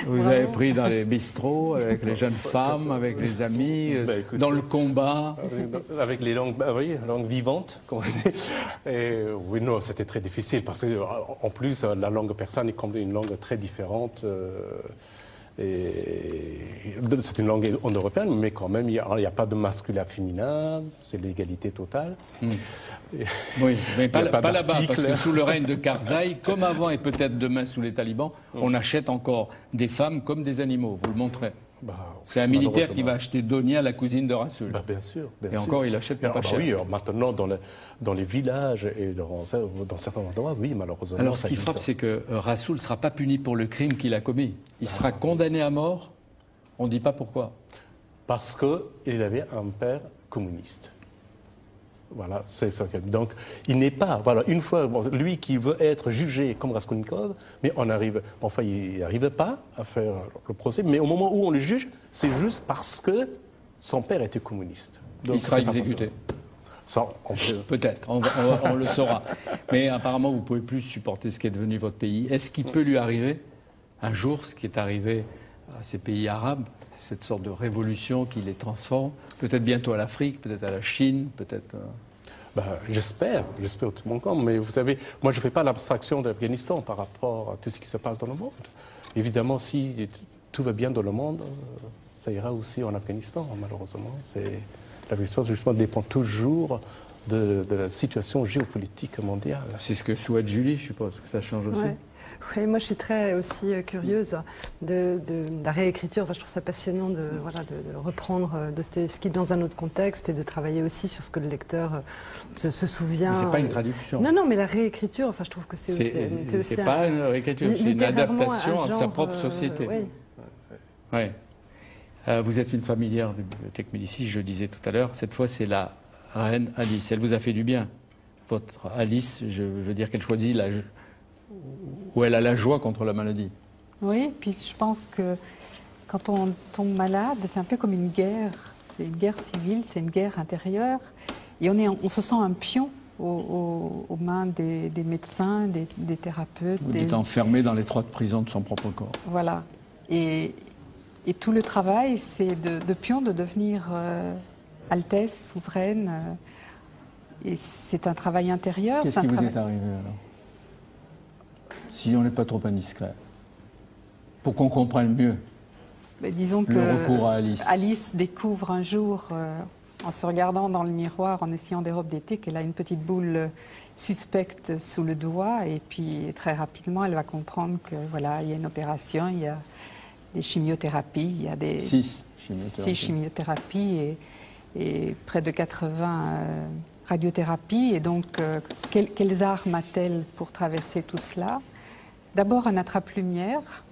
Vous Bravo. avez pris dans les bistrots, avec les jeunes femmes, avec les amis, écoutez, dans le combat. Avec les langues, langues vivantes. Comme on dit. Et, oui, non, c'était très difficile parce que, en plus, la langue persane est comme une langue très différente. C'est une langue européenne, mais quand même, il n'y a pas de masculin féminin, c'est l'égalité totale. Oui, mais pas là-bas, parce que sous le règne de Karzai, comme avant et peut-être demain sous les talibans, on achète encore des femmes comme des animaux, vous le montrez. C'est un militaire qui va acheter Donia, la cousine de Rassoul. Bien sûr. Et encore, il achète pas cher. Oui, maintenant, dans les villages et dans certains endroits, oui, malheureusement. Alors, ce qui frappe, c'est que Rassoul ne sera pas puni pour le crime qu'il a commis. Il sera condamné à mort. On ne dit pas pourquoi. Parce qu'il avait un père communiste. Voilà, c'est ça. Donc, il n'est pas. Voilà, une fois, lui qui veut être jugé comme Raskolnikov, mais il n'arrive pas à faire le procès. Mais au moment où on le juge, c'est juste parce que son père était communiste. Donc, il sera exécuté. Peut-être, on le saura. Mais apparemment, vous ne pouvez plus supporter ce qui est devenu votre pays. Est-ce qu'il peut lui arriver un jour ce qui est arrivé à ces pays arabes, cette sorte de révolution qui les transforme, peut-être bientôt à l'Afrique, peut-être à la Chine, peut-être... J'espère au tout mon camp, mais vous savez, moi je ne fais pas l'abstraction de l'Afghanistan par rapport à tout ce qui se passe dans le monde. Évidemment, si tout va bien dans le monde, ça ira aussi en Afghanistan, malheureusement. L'Afghanistan, justement, dépend toujours de la situation géopolitique mondiale. C'est ce que souhaite Julie, je suppose, que ça change aussi. Ouais. Oui, moi je suis très aussi curieuse de la réécriture. Enfin, je trouve ça passionnant de reprendre Dostoïevski dans un autre contexte et de travailler aussi sur ce que le lecteur se souvient. Mais c'est pas une traduction. Non, mais la réécriture, enfin, je trouve que c'est aussi. C'est pas une réécriture, c'est une adaptation à sa propre société. Oui. Ouais. Vous êtes une familière de Bibliothèque Médicis, je disais tout à l'heure. Cette fois, c'est la reine Alice. Elle vous a fait du bien. Votre Alice, je veux dire qu'elle choisit où elle a la joie contre la maladie. Oui, puis je pense que quand on tombe malade, c'est un peu comme une guerre. C'est une guerre civile, c'est une guerre intérieure. Et on se sent un pion aux mains des médecins, des thérapeutes. Vous êtes enfermé dans l'étroite prison de son propre corps. Voilà. Et tout le travail, c'est de pion de devenir altesse, souveraine. Et c'est un travail intérieur. Qu'est-ce qui vous est arrivé alors ? Si on n'est pas trop indiscret, pour qu'on comprenne mieux disons le recours à Alice. Alice découvre un jour, en se regardant dans le miroir, en essayant des robes d'été, qu'elle a une petite boule suspecte sous le doigt, et puis très rapidement, elle va comprendre que voilà, il y a une opération, il y a des chimiothérapies, il y a des 6 chimiothérapies et près de 80 radiothérapies. Et donc, quelles armes a-t-elle pour traverser tout cela ? D'abord un attrape-lumière,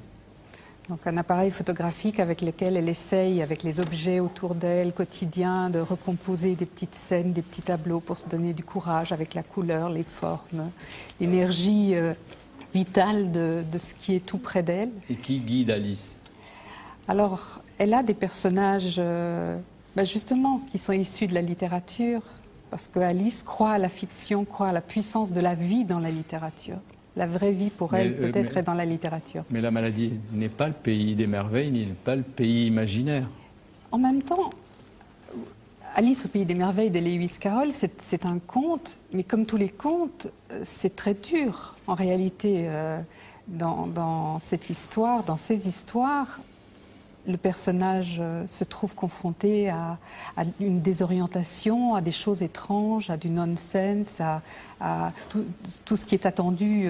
donc un appareil photographique avec lequel elle essaye, avec les objets autour d'elle, quotidiens, de recomposer des petites scènes, des petits tableaux pour se donner du courage avec la couleur, les formes, l'énergie vitale de ce qui est tout près d'elle. Et qui guide Alice ? Alors, elle a des personnages, justement, qui sont issus de la littérature, parce que Alice croit à la fiction, croit à la puissance de la vie dans la littérature. La vraie vie, pour elle, peut-être, est dans la littérature. Mais la maladie n'est pas le pays des merveilles, n'est pas le pays imaginaire. En même temps, Alice au pays des merveilles de Lewis Carroll, c'est un conte, mais comme tous les contes, c'est très dur. En réalité, dans cette histoire, dans ces histoires, le personnage se trouve confronté à une désorientation, à des choses étranges, à du nonsense, à tout ce qui est attendu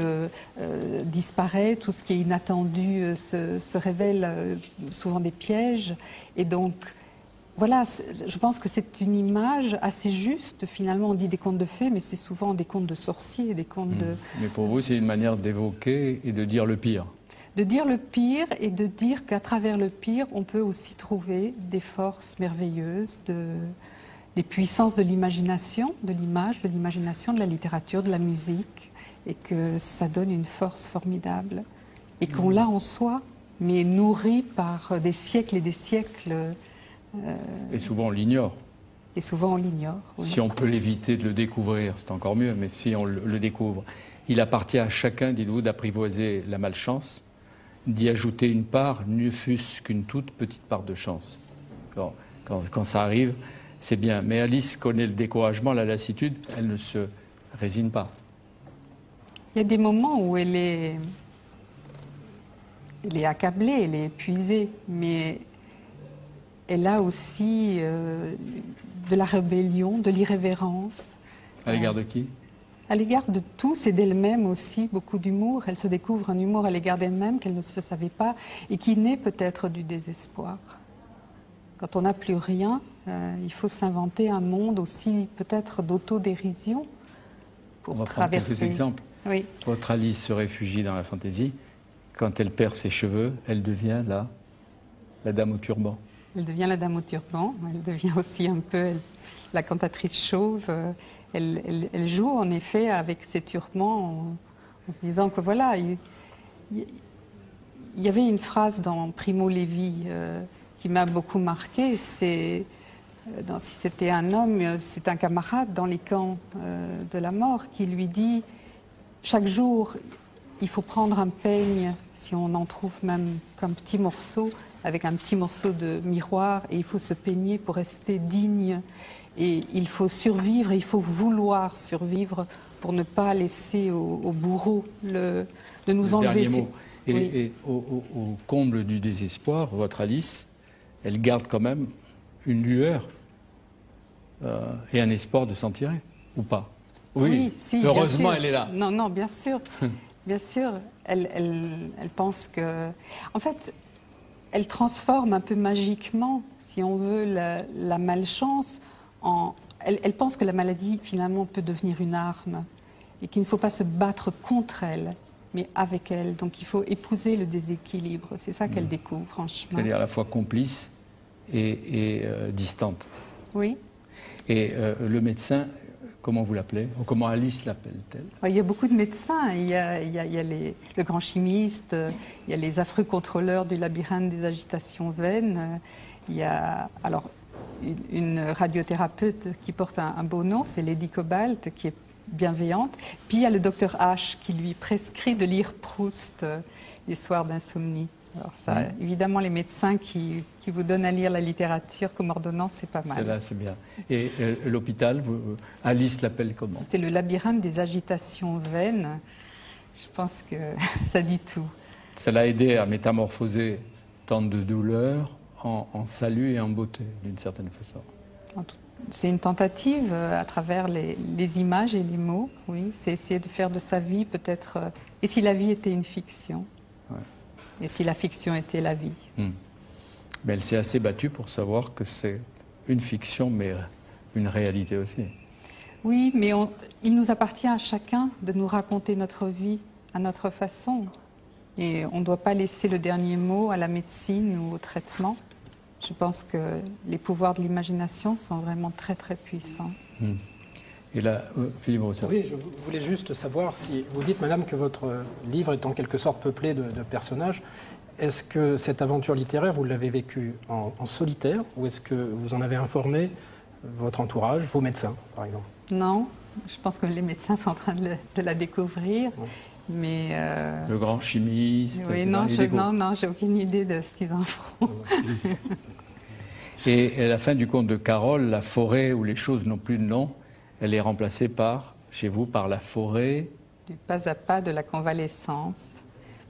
disparaît, tout ce qui est inattendu se révèle souvent des pièges. Et donc, voilà, je pense que c'est une image assez juste. Finalement, on dit des contes de fées, mais c'est souvent des contes de sorciers, des contes de... Mais pour vous, c'est une manière d'évoquer et de dire le pire. De dire le pire et de dire qu'à travers le pire, on peut aussi trouver des forces merveilleuses, des puissances de l'imagination, de l'image, de l'imagination, de la littérature, de la musique, et que ça donne une force formidable. Et qu'on l'a en soi, mais nourri par des siècles et des siècles. Et souvent on l'ignore. Et souvent on l'ignore. Oui. Si on peut l'éviter de le découvrir, c'est encore mieux, mais si on le découvre. Il appartient à chacun, dites-vous, d'apprivoiser la malchance, d'y ajouter une part, ne fût-ce qu'une toute petite part de chance. Quand ça arrive, c'est bien. Mais Alice connaît le découragement, la lassitude, elle ne se résigne pas. Il y a des moments où elle est accablée, elle est épuisée, mais elle a aussi de la rébellion, de l'irrévérence. À l'égard de qui ? À l'égard de tous et d'elle-même aussi, beaucoup d'humour. Elle se découvre un humour à l'égard d'elle-même qu'elle ne se savait pas et qui naît peut-être du désespoir. Quand on n'a plus rien, il faut s'inventer un monde aussi peut-être d'autodérision pour traverser. On va prendre quelques exemples. Oui. Votre Alice se réfugie dans la fantaisie. Quand elle perd ses cheveux, elle devient la dame au turban. Elle devient la dame au turban. Elle devient aussi un peu la cantatrice chauve. Elle joue en effet avec ses turbans en se disant que voilà, il y avait une phrase dans Primo Levi qui m'a beaucoup marquée, si c'était un homme, c'est un camarade dans les camps de la mort qui lui dit chaque jour il faut prendre un peigne, si on en trouve même qu'un petit morceau, avec un petit morceau de miroir, et il faut se peigner pour rester digne. Et il faut survivre, il faut vouloir survivre pour ne pas laisser au bourreau de nous enlever. Dernier mot. Et au comble du désespoir, votre Alice, elle garde quand même une lueur et un espoir de s'en tirer, ou pas? Oui, si, heureusement, elle est là. Non, non, bien sûr. Bien sûr, elle pense que... En fait, elle transforme un peu magiquement, si on veut, la malchance en... Elle pense que la maladie, finalement, peut devenir une arme et qu'il ne faut pas se battre contre elle, mais avec elle. Donc il faut épouser le déséquilibre. C'est ça qu'elle découvre, franchement. Elle est à la fois complice et distante. Oui. Et le médecin... Comment vous l'appelez? Ou comment Alice l'appelle-t-elle? Il y a beaucoup de médecins. Il y a le grand chimiste, il y a les affreux contrôleurs du labyrinthe des agitations vaines. Il y a alors une radiothérapeute qui porte un beau nom, c'est Lady Cobalt, qui est bienveillante. Puis il y a le docteur H qui lui prescrit de lire Proust les soirs d'insomnie. Alors ça, évidemment, les médecins qui vous donnent à lire la littérature comme ordonnance, c'est pas mal. Là, c'est bien. Et l'hôpital, Alice l'appelle comment? C'est le labyrinthe des agitations vaines. Je pense que ça dit tout. Ça l'a aidé à métamorphoser tant de douleurs en salut et en beauté, d'une certaine façon. C'est une tentative à travers les images et les mots, oui. C'est essayer de faire de sa vie peut-être... et si la vie était une fiction? Ouais. Et si la fiction était la vie? Mais elle s'est assez battue pour savoir que c'est une fiction, mais une réalité aussi. Oui, mais il nous appartient à chacun de nous raconter notre vie à notre façon. Et on ne doit pas laisser le dernier mot à la médecine ou au traitement. Je pense que les pouvoirs de l'imagination sont vraiment très, très puissants. Et là, Philippe Brossard. Oui, je voulais juste savoir si vous dites, madame, que votre livre est en quelque sorte peuplé de personnages. Est-ce que cette aventure littéraire, vous l'avez vécue en solitaire ou est-ce que vous en avez informé votre entourage, vos médecins, par exemple? Non, je pense que les médecins sont en train de la découvrir. Oui. Mais le grand chimiste. Oui, non, j'ai aucune idée de ce qu'ils en feront. Et à la fin du conte de Carole, la forêt où les choses n'ont plus de nom, elle est remplacée chez vous, par la forêt du pas à pas de la convalescence.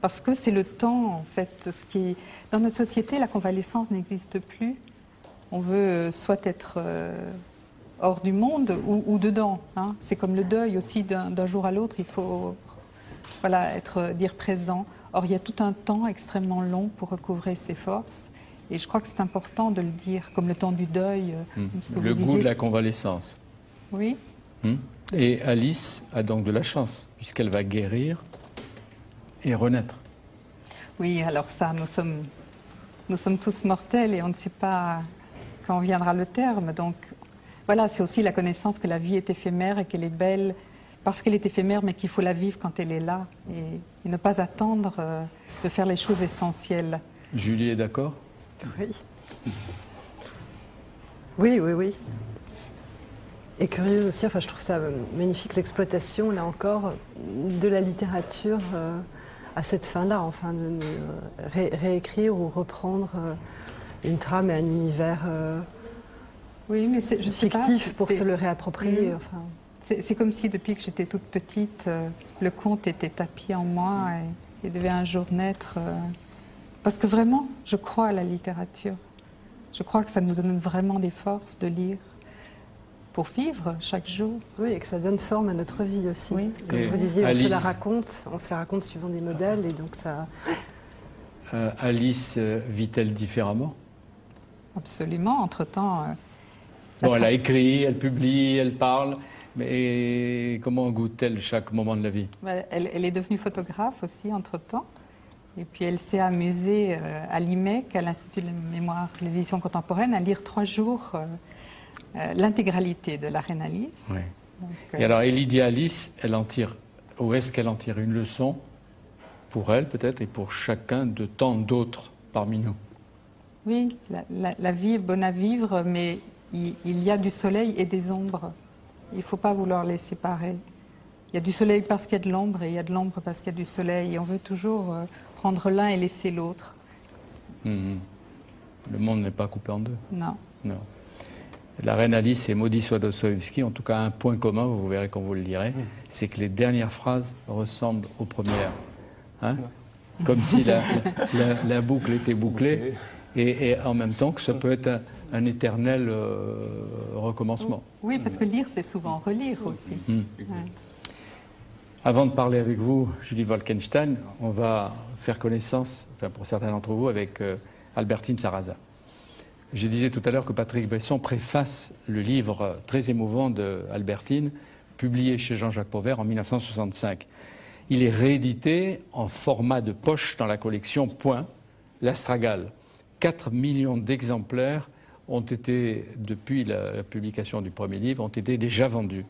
Parce que c'est le temps, en fait, dans notre société, la convalescence n'existe plus. On veut soit être hors du monde ou dedans. Hein. C'est comme le deuil aussi, d'un jour à l'autre, il faut dire présent. Or, il y a tout un temps extrêmement long pour recouvrer ses forces. Et je crois que c'est important de le dire, comme le temps du deuil. Le goût de la convalescence. Oui. Et Alice a donc de la chance, puisqu'elle va guérir et renaître. Oui, alors ça, nous sommes tous mortels et on ne sait pas quand viendra le terme. Donc voilà, c'est aussi la connaissance que la vie est éphémère et qu'elle est belle parce qu'elle est éphémère, mais qu'il faut la vivre quand elle est là et ne pas attendre de faire les choses essentielles. Julie est d'accord? Oui. Oui, oui, oui. Et curieuse aussi, enfin, je trouve ça magnifique, l'exploitation, là encore, de la littérature à cette fin-là, enfin, de réécrire ou reprendre une trame et un univers oui, mais fictif pour se le réapproprier. Enfin. C'est comme si, depuis que j'étais toute petite, le conte était tapis en moi et devait un jour naître. Parce que vraiment, je crois à la littérature. Je crois que ça nous donne vraiment des forces de lire pour vivre chaque jour. Oui, et que ça donne forme à notre vie aussi. Oui. Comme vous disiez, Alice, on se la raconte suivant des modèles et donc ça... Alice vit-elle différemment? Absolument, entre-temps... elle a écrit, elle publie, elle parle, mais comment goûte-t-elle chaque moment de la vie? Elle est devenue photographe aussi, entre-temps. Et puis elle s'est amusée à l'IMEC, à l'Institut de la Mémoire et de l'Édition Contemporaine, à lire 3 jours l'intégralité de la Reine Alice. Oui. Donc, et alors, elle dit Alice, où est-ce qu'elle en tire une leçon pour elle peut-être et pour chacun de tant d'autres parmi nous? Oui, la vie est bonne à vivre, mais il y a du soleil et des ombres. Il ne faut pas vouloir les séparer. Il y a du soleil parce qu'il y a de l'ombre et il y a de l'ombre parce qu'il y a du soleil. Et on veut toujours prendre l'un et laisser l'autre. Le monde n'est pas coupé en deux. Non. Non. La Reine Alice et Maudit soit Dostoïevski ont en tout cas un point commun, vous verrez quand vous le lirez, c'est que les dernières phrases ressemblent aux premières. Hein? Comme si la boucle était bouclée et en même temps que ça peut être un éternel recommencement. Oui, parce que lire, c'est souvent relire aussi. Ouais. Avant de parler avec vous, Julie Wolkenstein, on va faire connaissance, enfin pour certains d'entre vous, avec Albertine Sarrazin. Je disais tout à l'heure que Patrick Besson préface le livre très émouvant d'Albertine, publié chez Jean-Jacques Pauvert en 1965. Il est réédité en format de poche dans la collection Point, l'Astragale. 4 millions d'exemplaires ont été, depuis la publication du premier livre, ont été déjà vendus.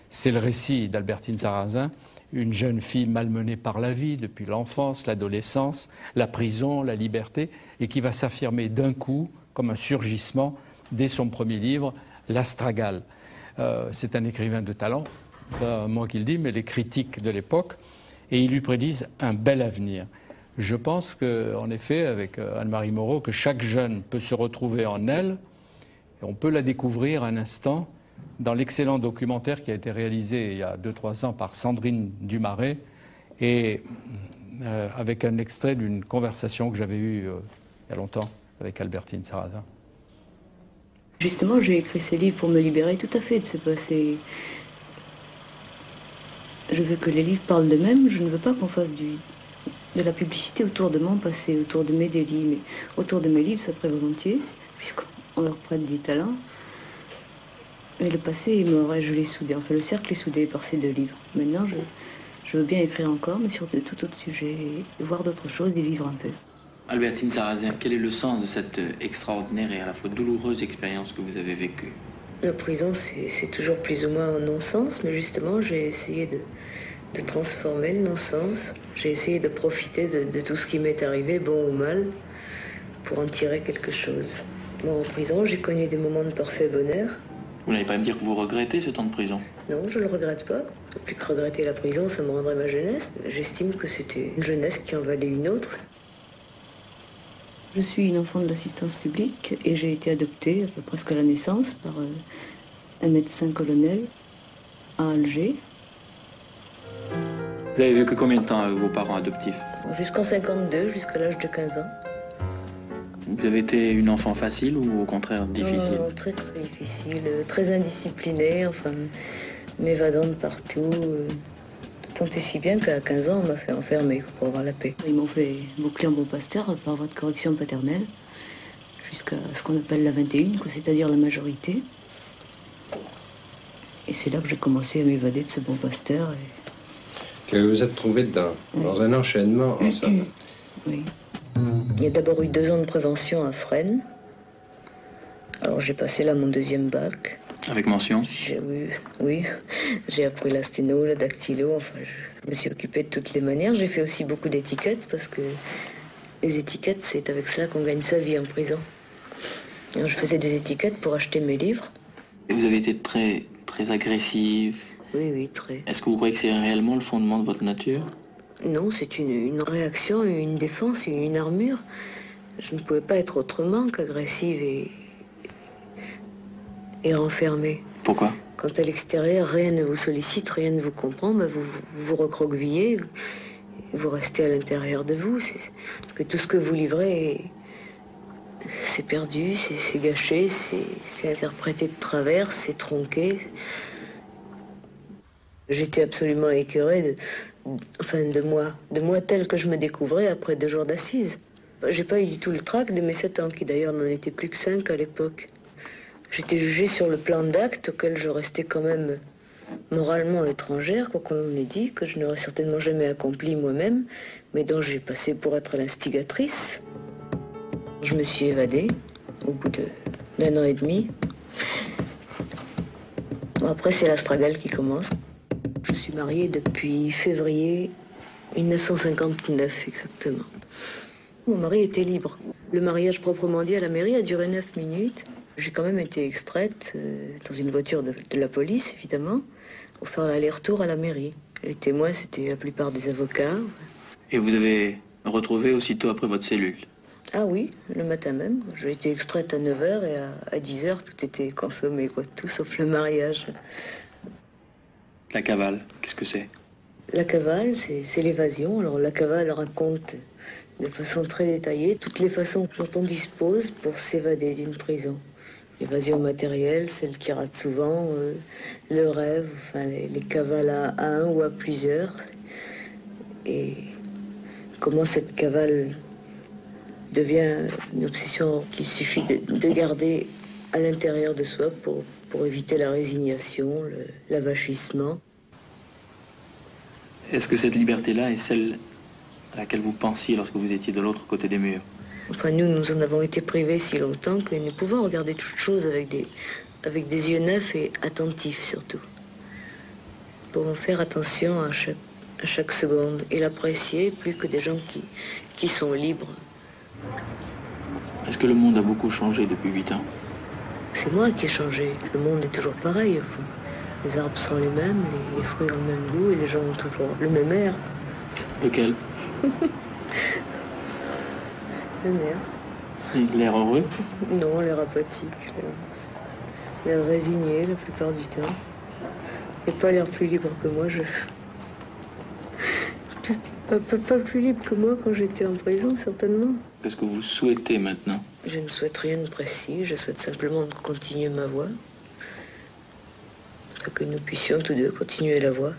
C'est le récit d'Albertine Sarrazin, une jeune fille malmenée par la vie depuis l'enfance, l'adolescence, la prison, la liberté, et qui va s'affirmer d'un coup comme un surgissement dès son premier livre, l'Astragale. C'est un écrivain de talent, pas moi qui le dis, mais les critiques de l'époque, et ils lui prédisent un bel avenir. Je pense qu'en effet, avec Anne-Marie Moreau, que chaque jeune peut se retrouver en elle, et on peut la découvrir un instant dans l'excellent documentaire qui a été réalisé il y a 2-3 ans par Sandrine Dumaret, et avec un extrait d'une conversation que j'avais eue il y a longtemps avec Albertine Sarrazin. Justement, j'ai écrit ces livres pour me libérer tout à fait de ce passé. Je veux que les livres parlent d'eux-mêmes, je ne veux pas qu'on fasse de la publicité autour de mon passé, autour de mes délits, mais autour de mes livres, ça très volontiers, puisqu'on leur prête du talent. Mais le passé est mort et je l'ai soudé, enfin le cercle est soudé par ces 2 livres. Maintenant, je veux bien écrire encore, mais sur de tout autre sujet, et voir d'autres choses et vivre un peu. Albertine Sarrazin, quel est le sens de cette extraordinaire et à la fois douloureuse expérience que vous avez vécue? La prison, c'est toujours plus ou moins un non-sens, mais justement, j'ai essayé de transformer le non-sens. J'ai essayé de profiter de tout ce qui m'est arrivé, bon ou mal, pour en tirer quelque chose. Moi, en prison, j'ai connu des moments de parfait bonheur. Vous n'allez pas me dire que vous regrettez ce temps de prison? Non, je ne le regrette pas. Plus que regretter la prison, ça me rendrait ma jeunesse. J'estime que c'était une jeunesse qui en valait une autre. Je suis une enfant de l'assistance publique et j'ai été adoptée à peu près à la naissance par un médecin colonel à Alger. Vous avez vécu combien de temps avec vos parents adoptifs? Jusqu'en 52, jusqu'à l'âge de 15 ans. Vous avez été une enfant facile ou au contraire difficile? Très très difficile, très indisciplinée, enfin m'évadant de partout. Tant et si bien qu'à 15 ans, on m'a fait enfermer pour avoir la paix. Ils m'ont fait boucler en bon pasteur par voie de correction paternelle, jusqu'à ce qu'on appelle la 21, c'est-à-dire la majorité. Et c'est là que j'ai commencé à m'évader de ce bon pasteur. Que vous vous êtes trouvé dans un enchaînement en somme. Oui. Il y a d'abord eu 2 ans de prévention à Fresnes. Alors j'ai passé là mon 2e bac. Avec mention? Oui. J'ai appris la sténo, la dactylo, enfin je me suis occupée de toutes les manières. J'ai fait aussi beaucoup d'étiquettes parce que les étiquettes, c'est avec cela qu'on gagne sa vie en prison. Alors, je faisais des étiquettes pour acheter mes livres. Et vous avez été très, très agressive? Oui, très. Est-ce que vous croyez que c'est réellement le fondement de votre nature? Non, c'est une réaction, une défense, une armure. Je ne pouvais pas être autrement qu'agressive et renfermée. Pourquoi? Quand à l'extérieur, rien ne vous sollicite, rien ne vous comprend, bah vous vous recroquevillez, vous restez à l'intérieur de vous. Parce que tout ce que vous livrez, c'est perdu, c'est gâché, c'est interprété de travers, c'est tronqué. J'étais absolument écœurée de moi tel que je me découvrais après 2 jours d'assises. J'ai pas eu du tout le trac de mes 7 ans, qui d'ailleurs n'en étaient plus que 5 à l'époque. J'étais jugée sur le plan d'actes auquel je restais quand même moralement étrangère, quoi qu'on en ait dit, que je n'aurais certainement jamais accompli moi-même, mais dont j'ai passé pour être l'instigatrice. Je me suis évadée au bout d'1 an et demi. Bon, après, c'est l'Astragale qui commence. Je suis mariée depuis février 1959 exactement. Mon mari était libre. Le mariage proprement dit à la mairie a duré 9 minutes. J'ai quand même été extraite dans une voiture de la police, évidemment, pour faire l'aller-retour à la mairie. Les témoins, c'était la plupart des avocats. Et vous avez retrouvé aussitôt après votre cellule? Ah oui, le matin même. J'ai été extraite à 9h et à 10h, tout était consommé, quoi. Tout sauf le mariage. La cavale, qu'est-ce que c'est? La cavale, c'est l'évasion. Alors la cavale raconte de façon très détaillée toutes les façons dont on dispose pour s'évader d'une prison. L'évasion matérielle, celle qui rate souvent, le rêve, enfin les cavales à un ou à plusieurs. Et comment cette cavale devient une obsession qu'il suffit de garder à l'intérieur de soi pour éviter la résignation, l'avachissement. Est-ce que cette liberté-là est celle à laquelle vous pensiez lorsque vous étiez de l'autre côté des murs? Enfin, nous en avons été privés si longtemps que nous pouvons regarder toutes choses avec des yeux neufs et attentifs surtout. Nous pouvons faire attention à chaque seconde et l'apprécier plus que des gens qui sont libres. Est-ce que le monde a beaucoup changé depuis 8 ans? C'est moi qui ai changé. Le monde est toujours pareil au fond. Les arbres sont les mêmes, les fruits ont le même goût et les gens ont toujours le même air. Lequel? L'air heureux? Non, l'air apathique, l'air résigné la plupart du temps. Et pas l'air plus libre que moi, pas plus libre que moi quand j'étais en prison, certainement. Qu'est-ce que vous souhaitez maintenant? Je ne souhaite rien de précis, je souhaite simplement continuer ma voie. Que nous puissions tous deux continuer la voie.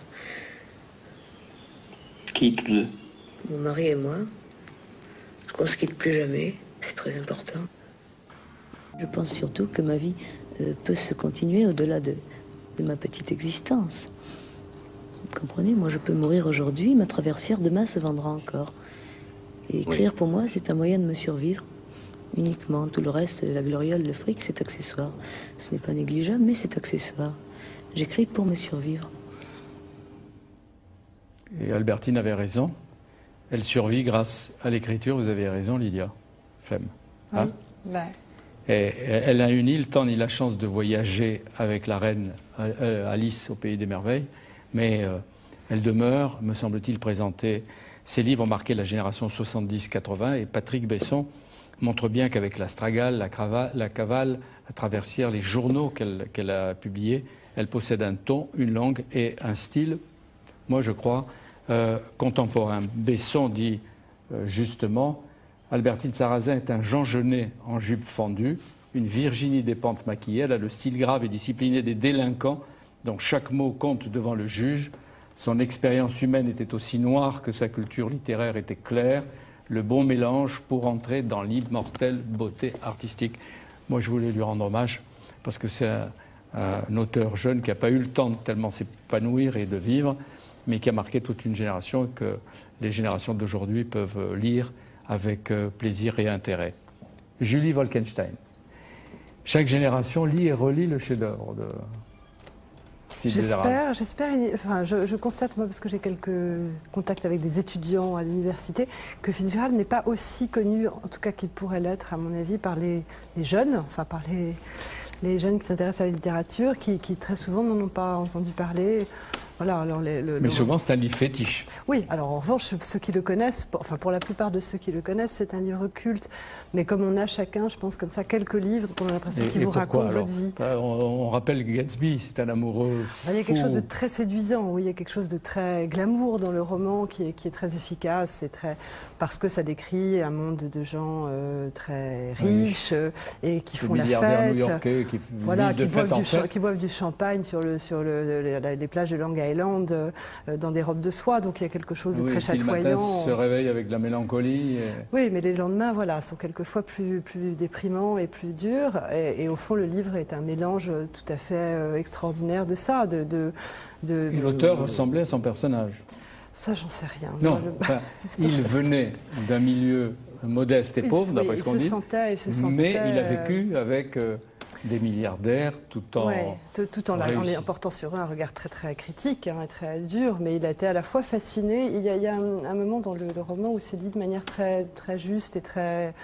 Qui tous deux? Mon mari et moi. Qu'on se quitte plus jamais, c'est très important. Je pense surtout que ma vie peut se continuer au-delà de ma petite existence. Vous comprenez, moi je peux mourir aujourd'hui, ma traversière demain se vendra encore. Et écrire pour moi c'est un moyen de me survivre, uniquement. Tout le reste, la gloriole, le fric, c'est accessoire. Ce n'est pas négligeable, mais c'est accessoire. J'écris pour me survivre. Et Albertine avait raison. Elle survit grâce à l'écriture. Vous avez raison, Lydia Flem. Hein? Oui, là. Et elle a eu ni le temps ni la chance de voyager avec la reine Alice au Pays des Merveilles, mais elle demeure, me semble-t-il, présenter. Ses livres ont marqué la génération 70-80 et Patrick Besson montre bien qu'avec la Stragale, la Cavale, la Traversière, les journaux qu'elle a publiés, elle possède un ton, une langue et un style, moi je crois, contemporain. Besson dit justement, Albertine Sarrazin est un Jean Genet en jupe fendue, une Virginie Despentes maquillée, elle a le style grave et discipliné des délinquants dont chaque mot compte devant le juge. Son expérience humaine était aussi noire que sa culture littéraire était claire, le bon mélange pour entrer dans l'immortelle beauté artistique. Moi je voulais lui rendre hommage parce que c'est un auteur jeune qui n'a pas eu le temps de tellement s'épanouir et de vivre, mais qui a marqué toute une génération et que les générations d'aujourd'hui peuvent lire avec plaisir et intérêt. Julie Wolkenstein. Chaque génération lit et relit le chef-d'œuvre de J'espère. Enfin, je constate, moi, parce que j'ai quelques contacts avec des étudiants à l'université, que Fitzgerald n'est pas aussi connu, en tout cas qu'il pourrait l'être, à mon avis, par les jeunes, enfin par les jeunes qui s'intéressent à la littérature, qui très souvent n'en ont pas entendu parler. Voilà, alors mais souvent, c'est un livre fétiche. Oui, alors en revanche, ceux qui le connaissent, enfin pour la plupart de ceux qui le connaissent, c'est un livre culte. Mais comme on a chacun, je pense, comme ça, quelques livres dont on a l'impression qu'ils vous racontent votre vie. On rappelle Gatsby, c'est un amoureux fou. Il y a quelque chose de très séduisant, oui, il y a quelque chose de très glamour dans le roman qui est très efficace, parce que ça décrit un monde de gens très riches et qui font la fête. New-Yorkais qui boivent du champagne sur les plages de Long Island dans des robes de soie, donc il y a quelque chose de très chatoyant. Le matin se réveille avec de la mélancolie. Oui, mais les lendemains, voilà, sont quelquefois plus déprimants et plus durs. Et au fond, le livre est un mélange tout à fait extraordinaire de ça. Et l'auteur ressemblait à son personnage. Ça, j'en sais rien. Non, il venait d'un milieu modeste et pauvre, d'après ce qu'on dit, mais il a vécu avec des milliardaires tout en portant sur eux un regard très très critique et très dur, mais il a été à la fois fasciné. Il y a un moment dans le roman où c'est dit de manière très, très juste et très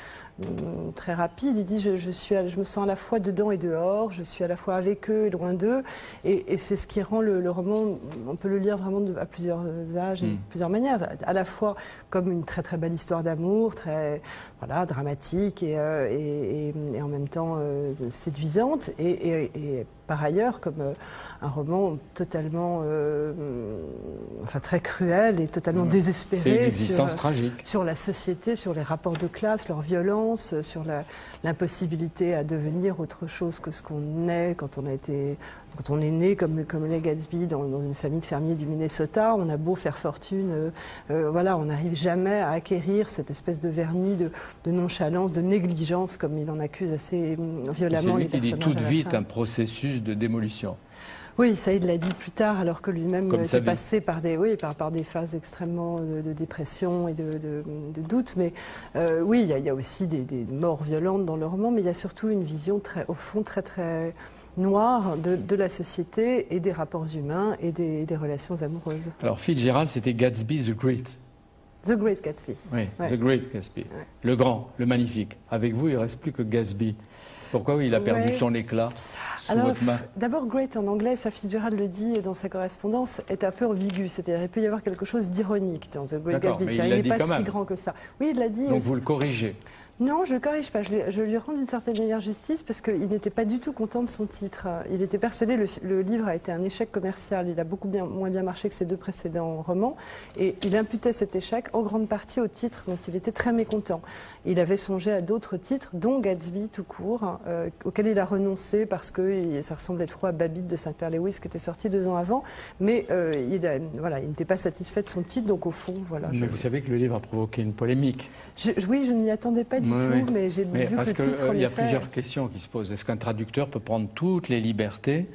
très rapide. Il dit je me sens à la fois dedans et dehors, je suis à la fois avec eux et loin d'eux. Et c'est ce qui rend le roman, on peut le lire vraiment à plusieurs âges et de plusieurs manières. À la fois comme une très très belle histoire d'amour, très dramatique et en même temps séduisante. Et par ailleurs comme un roman totalement, très cruel et totalement désespéré. C'est une existence tragique. Sur la société, sur les rapports de classe, leur violence, sur l'impossibilité à devenir autre chose que ce qu'on est quand on est né comme les Gatsby dans une famille de fermiers du Minnesota. On a beau faire fortune, on n'arrive jamais à acquérir cette espèce de vernis de nonchalance, de négligence, comme il en accuse assez violemment les personnages. C'est lui qui dit toute vie est un processus de démolition. Oui, ça il l'a dit plus tard, alors que lui-même était passé par des phases extrêmement de dépression et de doute. Mais oui, il y a aussi des morts violentes dans le roman, mais il y a surtout une vision au fond très très noire de la société et des rapports humains et des relations amoureuses. Alors Fitzgerald, c'était Gatsby the Great. The Great Gatsby. Oui, ouais. The Great Gatsby. Ouais. Le grand, le magnifique. Avec vous, il ne reste plus que Gatsby. Pourquoi il a perdu son éclat sous votre main? D'abord, Great en anglais, ça Fitzgerald le dit dans sa correspondance, est un peu ambigu. C'est-à-dire qu'il peut y avoir quelque chose d'ironique dans The Great Gatsby. Il n'est pas si grand que ça. Oui, il l'a dit. Donc vous le corrigez? Non, je ne le corrige pas. Je lui rends d'une certaine manière justice parce qu'il n'était pas du tout content de son titre. Il était persuadé que le livre a été un échec commercial. Il a beaucoup moins bien marché que ses deux précédents romans. Et il imputait cet échec en grande partie au titre dont il était très mécontent. Il avait songé à d'autres titres, dont Gatsby tout court, auquel il a renoncé parce que ça ressemblait trop à Babbitt de Saint-Pierre-Lewis qui était sorti 2 ans avant. Mais il n'était pas satisfait de son titre, donc au fond, voilà. Mais vous savez que le livre a provoqué une polémique. Oui, je ne m'y attendais pas du tout, mais j'ai vu que le titre, il y a plusieurs questions qui se posent. Est-ce qu'un traducteur peut prendre toutes les libertés,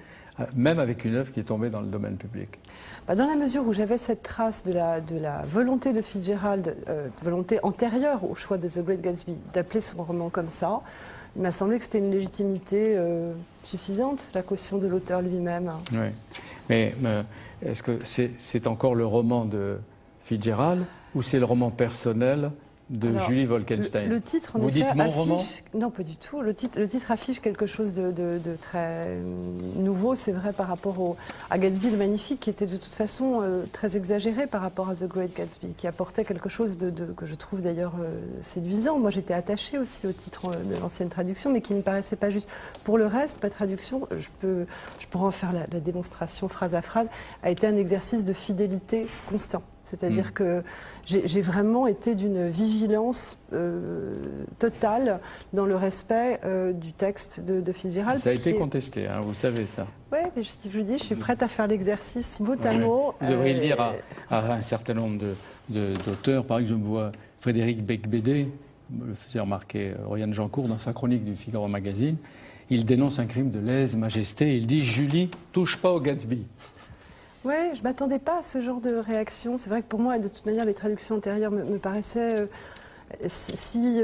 même avec une œuvre qui est tombée dans le domaine public? Dans la mesure où j'avais cette trace de la volonté de Fitzgerald, volonté antérieure au choix de The Great Gatsby, d'appeler son roman comme ça, il m'a semblé que c'était une légitimité suffisante, la caution de l'auteur lui-même. Oui, mais est-ce que c'est encore le roman de Fitzgerald ou c'est le roman personnel de Julie Wolkenstein? Le titre, vous dites mon roman? Non, pas du tout. Le titre affiche quelque chose de très nouveau, c'est vrai, par rapport à Gatsby le Magnifique, qui était de toute façon très exagéré par rapport à The Great Gatsby, qui apportait quelque chose que je trouve d'ailleurs séduisant. Moi, j'étais attachée aussi au titre de l'ancienne traduction, mais qui ne me paraissait pas juste. Pour le reste, ma traduction, je pourrais en faire la démonstration phrase à phrase, a été un exercice de fidélité constant. C'est-à-dire que j'ai vraiment été d'une vigilance totale dans le respect du texte de Fitzgerald. Ça a été contesté, hein, vous savez ça. Oui, mais je vous dis, je suis prête à faire l'exercice mot à mot. Vous devriez le dire à un certain nombre d'auteurs. Par exemple, je vois Frédéric Becbédé, me le faisait remarquer Oriane Jancourt dans sa chronique du Figaro Magazine. Il dénonce un crime de lèse-majesté. Il dit « Julie, touche pas au Gatsby ». Oui, je ne m'attendais pas à ce genre de réaction. C'est vrai que pour moi, de toute manière, les traductions antérieures me paraissaient si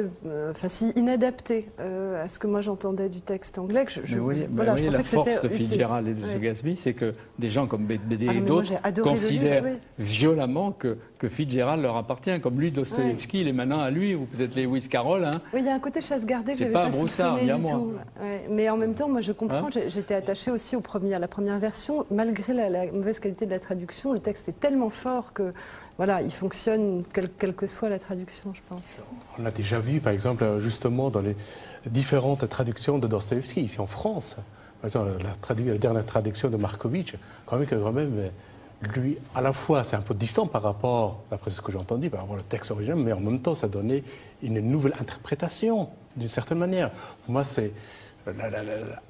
inadaptées à ce que moi j'entendais du texte anglais. Je voyez, je pensais la que force de Fitzgerald et de Gatsby, c'est que des gens comme Becbédé et d'autres considèrent violemment que Fitzgerald leur appartient. Comme lui, Dostoïevski, il est maintenant à lui, ou peut-être Lewis Carroll. Hein. Oui, il y a un côté chasse-gardée que je n'avais pas soupçonné du tout. Ouais. Mais en même temps, moi je comprends, j'étais attachée aussi à la première version. Malgré la mauvaise qualité de la traduction, le texte est tellement fort que voilà, il fonctionne quelle que soit la traduction, je pense. On a déjà vu, par exemple, justement, dans les différentes traductions de Dostoïevski, ici en France. Par exemple, la dernière traduction de Markovitch, quand même, lui, à la fois, c'est un peu distant par rapport, d'après ce que j'ai entendu, par rapport au texte original, mais en même temps, ça donnait une nouvelle interprétation, d'une certaine manière. Pour moi, c'est...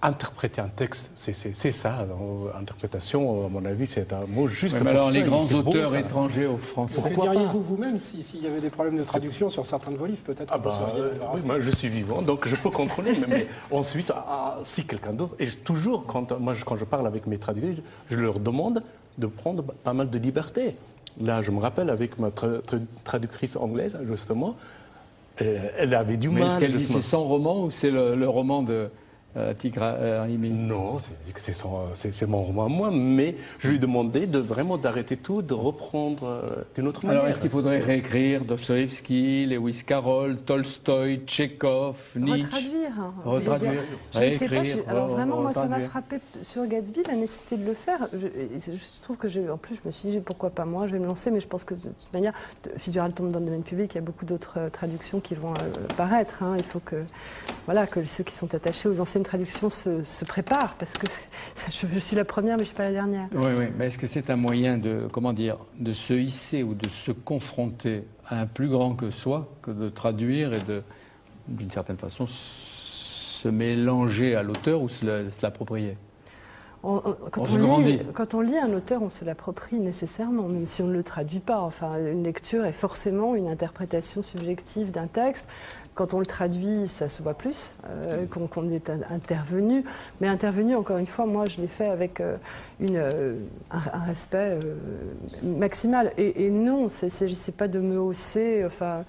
interpréter un texte, c'est ça. Interprétation, à mon avis, c'est un mot juste pour alors, ça. les grands auteurs étrangers au français. Que diriez-vous vous-même s'il y avait des problèmes de traduction sur certains de vos livres, peut-être? Oui, moi, je suis vivant, donc je peux contrôler. mais ensuite, si quelqu'un d'autre... Et toujours, quand je parle avec mes traducteurs, je leur demande de prendre pas mal de liberté. Là, je me rappelle, avec ma traductrice anglaise, justement, elle avait du mal. Mais est-ce qu'elle dit c'est son roman ou c'est le roman de Non, c'est mon roman à moi, mais je lui ai demandé vraiment d'arrêter tout, de reprendre d'une autre manière. Alors, est-ce qu'il faudrait réécrire Dostoïevski, Lewis Carroll, Tolstoï, Tchekhov, Nietzsche? Retraduire. Je ne sais pas. Alors vraiment, moi, ça m'a frappé sur Gatsby, la nécessité de le faire. Je trouve que en plus, je me suis dit, pourquoi pas moi, je vais me lancer, mais je pense que de toute manière, Fitzgerald tombe dans le domaine public, il y a beaucoup d'autres traductions qui vont paraître. Il faut que ceux qui sont attachés aux anciennes traductions se préparent, parce que je suis la première, mais je ne suis pas la dernière. Oui, mais est-ce que c'est un moyen de se hisser ou de se confronter à un plus grand que soi, que de traduire et d'une certaine façon, se mélanger à l'auteur ou se l'approprier? Quand on lit un auteur, on se l'approprie nécessairement, même si on ne le traduit pas. Enfin, une lecture est forcément une interprétation subjective d'un texte. Quand on le traduit, ça se voit plus, qu'on est intervenu. Mais intervenu, encore une fois, moi, je l'ai fait avec un respect maximal. Et non, il ne s'agissait pas de me hausser. Enfin,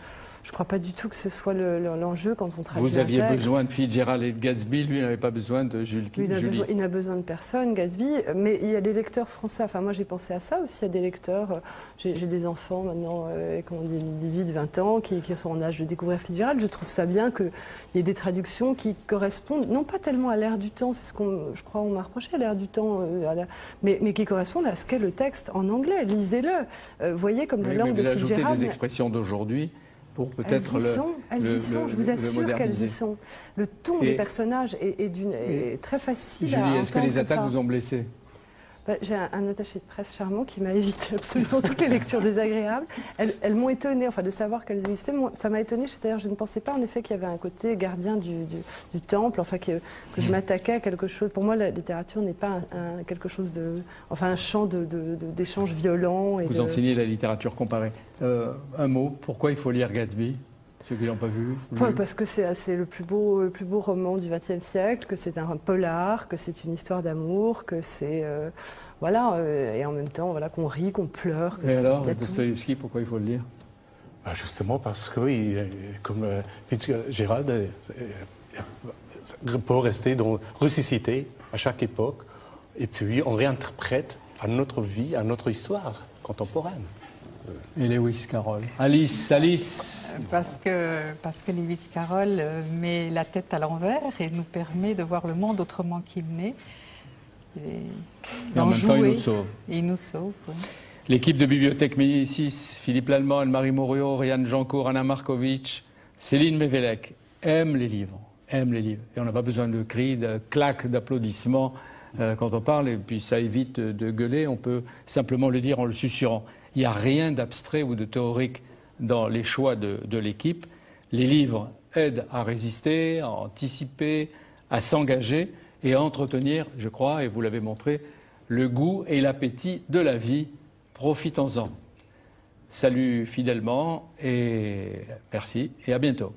je ne crois pas du tout que ce soit l'enjeu quand on traduit un texte. Vous aviez besoin de Fitzgerald et de Gatsby, lui n'avait pas besoin de Julie. Il n'a besoin de personne, Gatsby, mais il y a des lecteurs français. Enfin, moi, j'ai pensé à ça aussi, il y a des lecteurs. J'ai des enfants maintenant, comme on dit, 18-20 ans, qui sont en âge de découvrir Fitzgerald. Je trouve ça bien qu'il y ait des traductions qui correspondent, non pas tellement à l'ère du temps, c'est ce je crois on m'a reproché, à l'ère du temps, mais qui correspondent à ce qu'est le texte en anglais. Lisez-le. Voyez comme la langue de Fitzgerald. Vous ajoutez des expressions d'aujourd'hui. Elles y sont, je vous assure qu'elles y sont. Le ton des personnages est très facile à entendre. Julie, est-ce que les attaques vous ont blessé? J'ai un attaché de presse charmant qui m'a évité absolument toutes les lectures désagréables. Elles m'ont étonnée, enfin de savoir qu'elles existaient. Moi, ça m'a étonnée, c'est-à-dire je ne pensais pas en effet qu'il y avait un côté gardien du temple, enfin que je m'attaquais à quelque chose. Pour moi, la littérature n'est pas un champ d'échanges violents. Vous enseignez la littérature comparée. Un mot, pourquoi il faut lire Gatsby? Ceux qui l'ont pas vu. Parce que c'est le plus beau roman du XXe siècle, que c'est un polar, que c'est une histoire d'amour, que c'est et en même temps qu'on rit, qu'on pleure. Et alors, Dostoïevski, pourquoi il faut le lire? Justement parce que, comme Fitzgerald, peut rester ressuscité à chaque époque, et puis on réinterprète à notre vie, à notre histoire contemporaine. Et Lewis Carroll. Alice. Parce que Lewis Carroll met la tête à l'envers et nous permet de voir le monde autrement qu'il n'est. Et en même temps, il nous sauve. Il nous sauve, oui. L'équipe de Bibliothèque Médicis, Philippe Lallemand, Anne-Marie Morio, Rianne Jancourt, Anna Markovitch, Céline Mévélec, aiment les livres. Et on n'a pas besoin de cris, de claques, d'applaudissements quand on parle. Et puis ça évite de gueuler. On peut simplement le dire en le susurrant. Il n'y a rien d'abstrait ou de théorique dans les choix de l'équipe. Les livres aident à résister, à anticiper, à s'engager et à entretenir, je crois, et vous l'avez montré, le goût et l'appétit de la vie. Profitons-en. Salut fidèlement et merci et à bientôt.